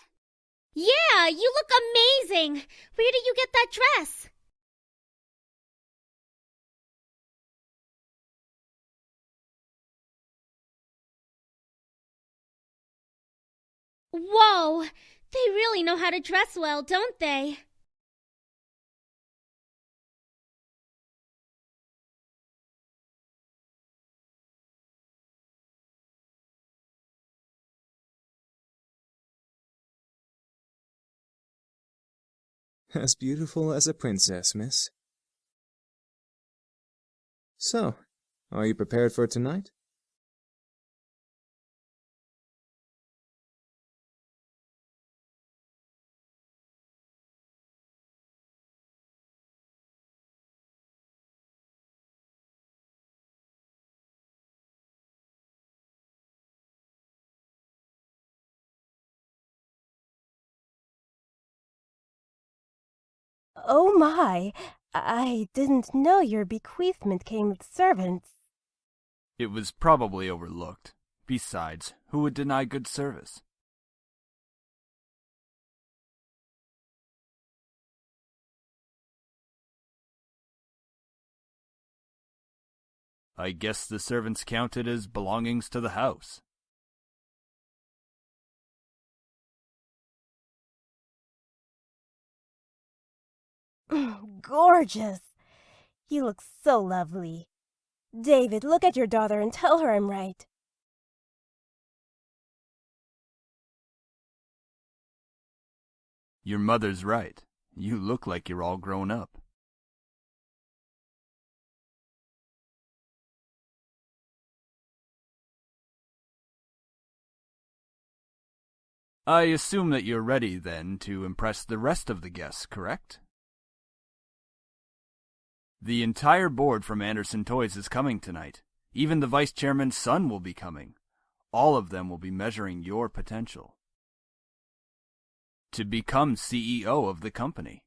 Yeah, you look amazing. Where did you get that dress? Whoa, they really know how to dress well, don't they? As beautiful as a princess, miss. So, are you prepared for tonight? Oh my, I didn't know your bequeathment came with servants. It was probably overlooked. Besides, who would deny good service? I guess the servants counted as belongings to the house. Gorgeous. You look so lovely. David, look at your daughter and tell her I'm right. Your mother's right. You look like you're all grown up. I assume that you're ready, then, to impress the rest of the guests, correct? The entire board from Anderson Toys is coming tonight. Even the vice chairman's son will be coming. All of them will be measuring your potential to become CEO of the company.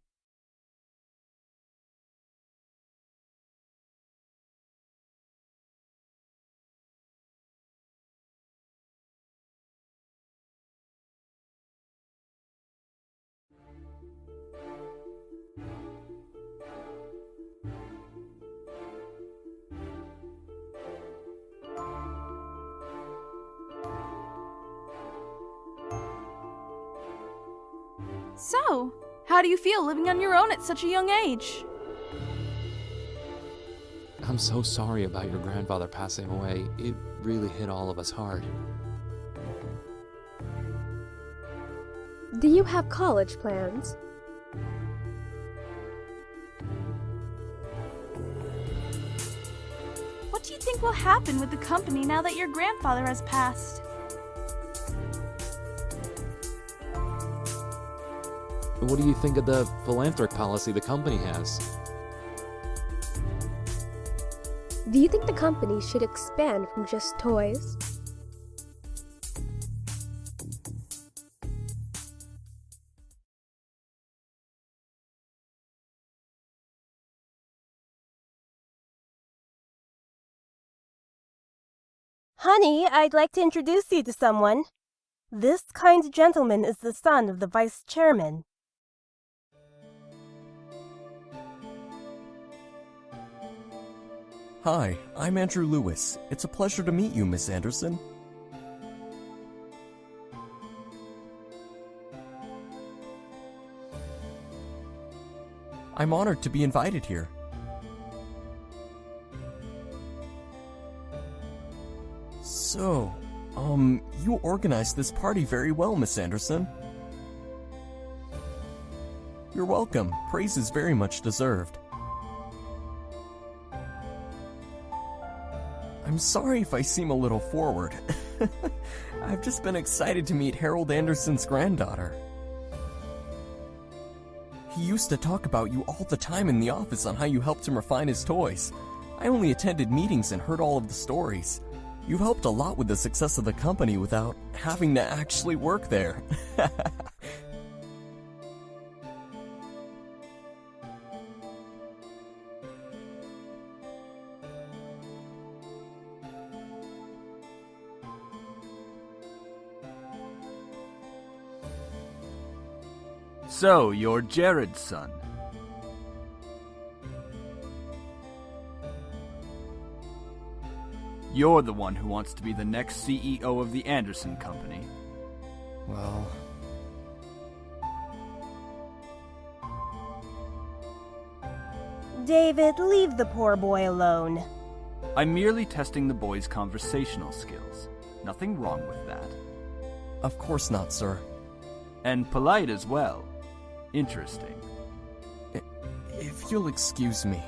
So, how do you feel living on your own at such a young age? I'm so sorry about your grandfather passing away. It really hit all of us hard. Do you have college plans? What do you think will happen with the company now that your grandfather has passed? What do you think of the philanthropic policy the company has? Do you think the company should expand from just toys? Honey, I'd like to introduce you to someone. This kind gentleman is the son of the vice chairman. Hi, I'm Andrew Lewis. It's a pleasure to meet you, Miss Anderson. I'm honored to be invited here. So, you organized this party very well, Miss Anderson. You're welcome. Praise is very much deserved. I'm sorry if I seem a little forward. I've just been excited to meet Harold Anderson's granddaughter. He used to talk about you all the time in the office on how you helped him refine his toys. I only attended meetings and heard all of the stories. You helped a lot with the success of the company without having to actually work there. So, you're Jared's son. You're the one who wants to be the next CEO of the Anderson Company. Well... David, leave the poor boy alone. I'm merely testing the boy's conversational skills. Nothing wrong with that. Of course not, sir. And polite as well. Interesting. If you'll excuse me.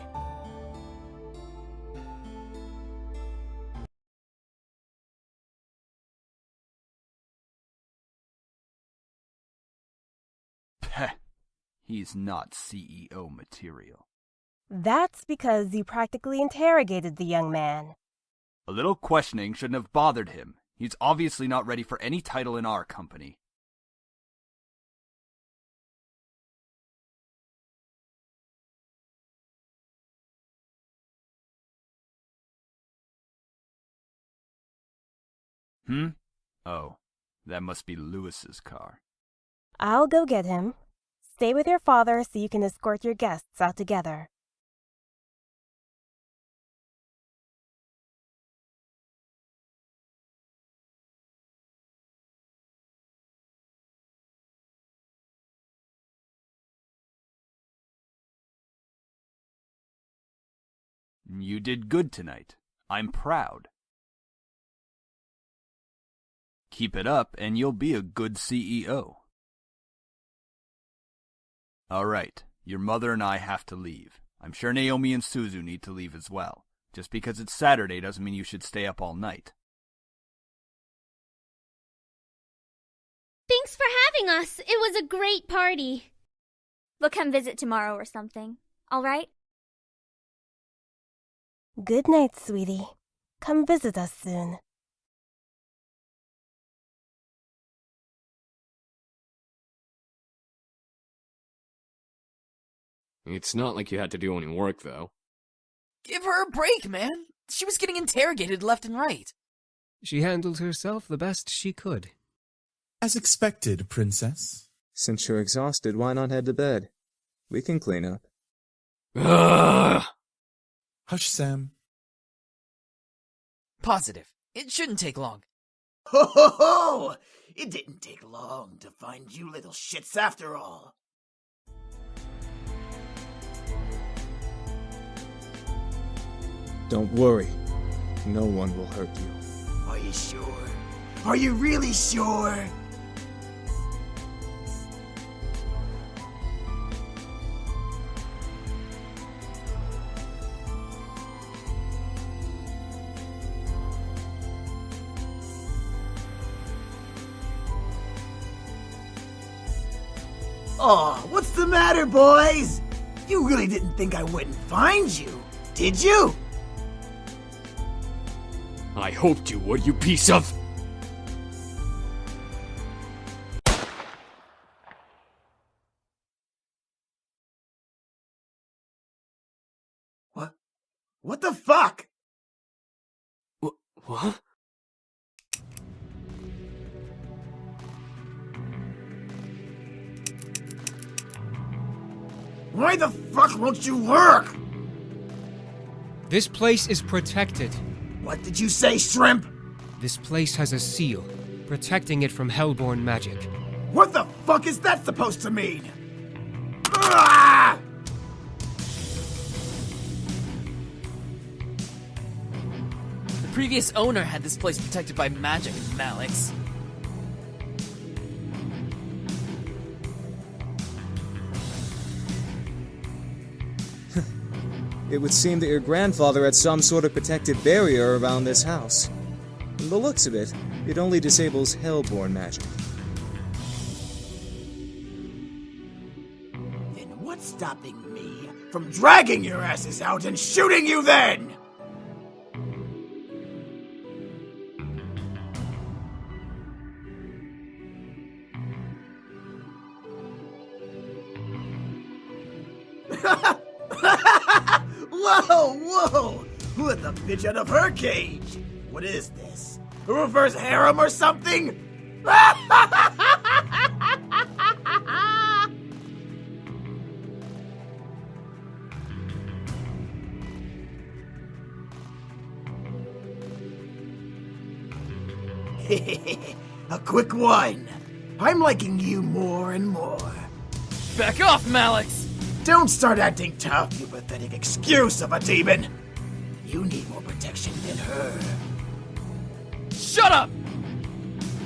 Peh. He's not CEO material. That's because you practically interrogated the young man. A little questioning shouldn't have bothered him. He's obviously not ready for any title in our company. Oh, that must be Lewis's car. I'll go get him. Stay with your father so you can escort your guests out together. You did good tonight. I'm proud. Keep it up and you'll be a good CEO. Alright, your mother and I have to leave. I'm sure Naomi and Suzu need to leave as well. Just because it's Saturday doesn't mean you should stay up all night. Thanks for having us. It was a great party. We'll come visit tomorrow or something. All right? Good night, sweetie. Come visit us soon. It's not like you had to do any work, though. Give her a break, man. She was getting interrogated left and right. She handled herself the best she could. As expected, princess. Since you're exhausted, why not head to bed? We can clean up. Ugh. Hush, Sam. Positive. It shouldn't take long. Ho ho ho! It didn't take long to find you little shits after all. Don't worry. No one will hurt you. Are you sure? Are you really sure? Aw, what's the matter, boys? You really didn't think I wouldn't find you, did you? I hoped you would, you piece of... What the fuck? What? Why the fuck won't you work? This place is protected. What did you say, Shrimp? This place has a seal, protecting it from hellborn magic. What the fuck is that supposed to mean? Ah! The previous owner had this place protected by magic, Malix. It would seem that your grandfather had some sort of protective barrier around this house. From the looks of it, it only disables hellborn magic. Then what's stopping me from dragging your asses out and shooting you then? Whoa! Who let the bitch out of her cage? What is this? A reverse harem or something? A quick one. I'm liking you more and more. Back off, Malix! Don't start acting tough, you pathetic excuse of a demon! You need more protection than her. Shut up!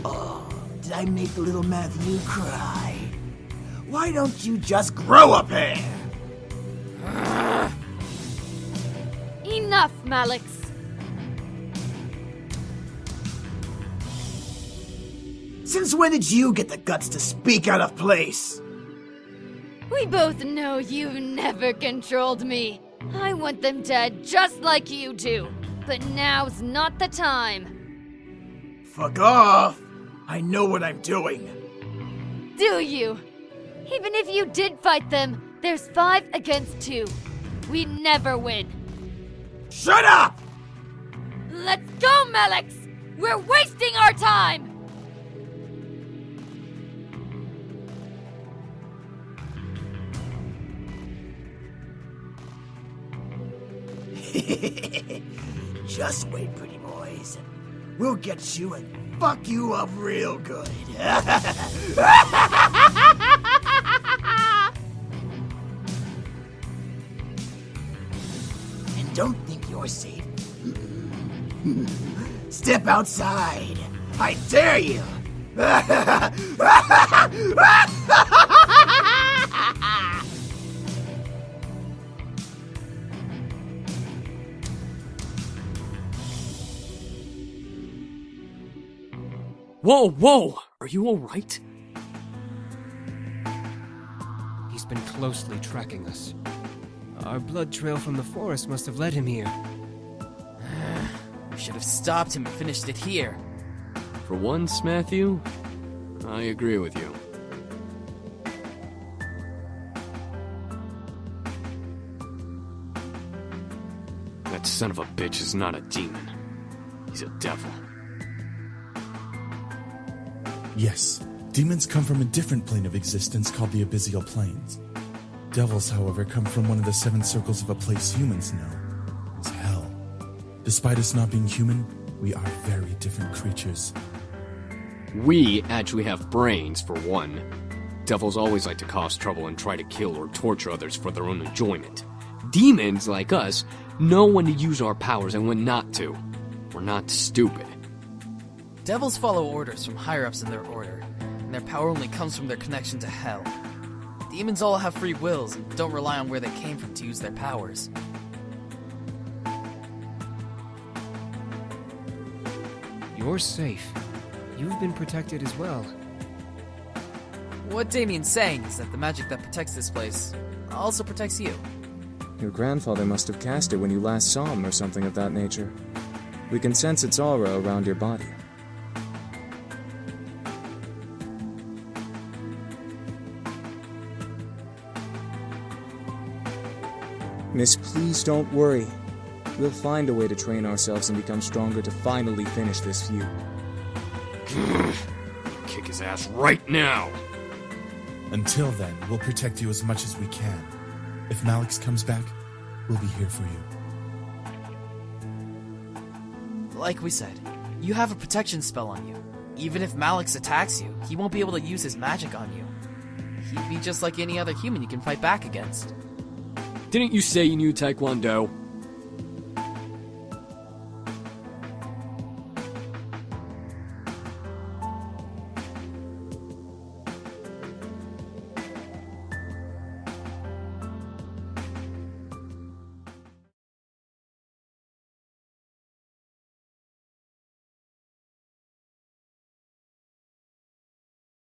Oh, did I make little Matthew cry? Why don't you just grow a pair? Enough, Malix. Since when did you get the guts to speak out of place? We both know you've never controlled me. I want them dead just like you do. But now's not the time. Fuck off! I know what I'm doing. Do you? Even if you did fight them, there's 5 against 2. We never win. Shut up! Let's go, Malix! We're wasting our time! Just wait, pretty boys. We'll get you and fuck you up real good. And don't think you're safe. Step outside. I dare you. Whoa, whoa! Are you alright? He's been closely tracking us. Our blood trail from the forest must have led him here. We should have stopped him and finished it here. For once, Matthew, I agree with you. That son of a bitch is not a demon. He's a devil. Yes, demons come from a different plane of existence called the Abyssal Planes. Devils, however, come from one of the 7 circles of a place humans know as hell. Despite us not being human, we are very different creatures. We actually have brains, for one. Devils always like to cause trouble and try to kill or torture others for their own enjoyment. Demons, like us, know when to use our powers and when not to. We're not stupid. Devils follow orders from higher-ups in their order, and their power only comes from their connection to hell. Demons all have free wills and don't rely on where they came from to use their powers. You're safe. You've been protected as well. What Damien's saying is that the magic that protects this place also protects you. Your grandfather must have cast it when you last saw him or something of that nature. We can sense its aura around your body. Miss, please don't worry. We'll find a way to train ourselves and become stronger to finally finish this feud. Kick his ass right now! Until then, we'll protect you as much as we can. If Malix comes back, we'll be here for you. Like we said, you have a protection spell on you. Even if Malix attacks you, he won't be able to use his magic on you. He'd be just like any other human you can fight back against. Didn't you say you knew Taekwondo?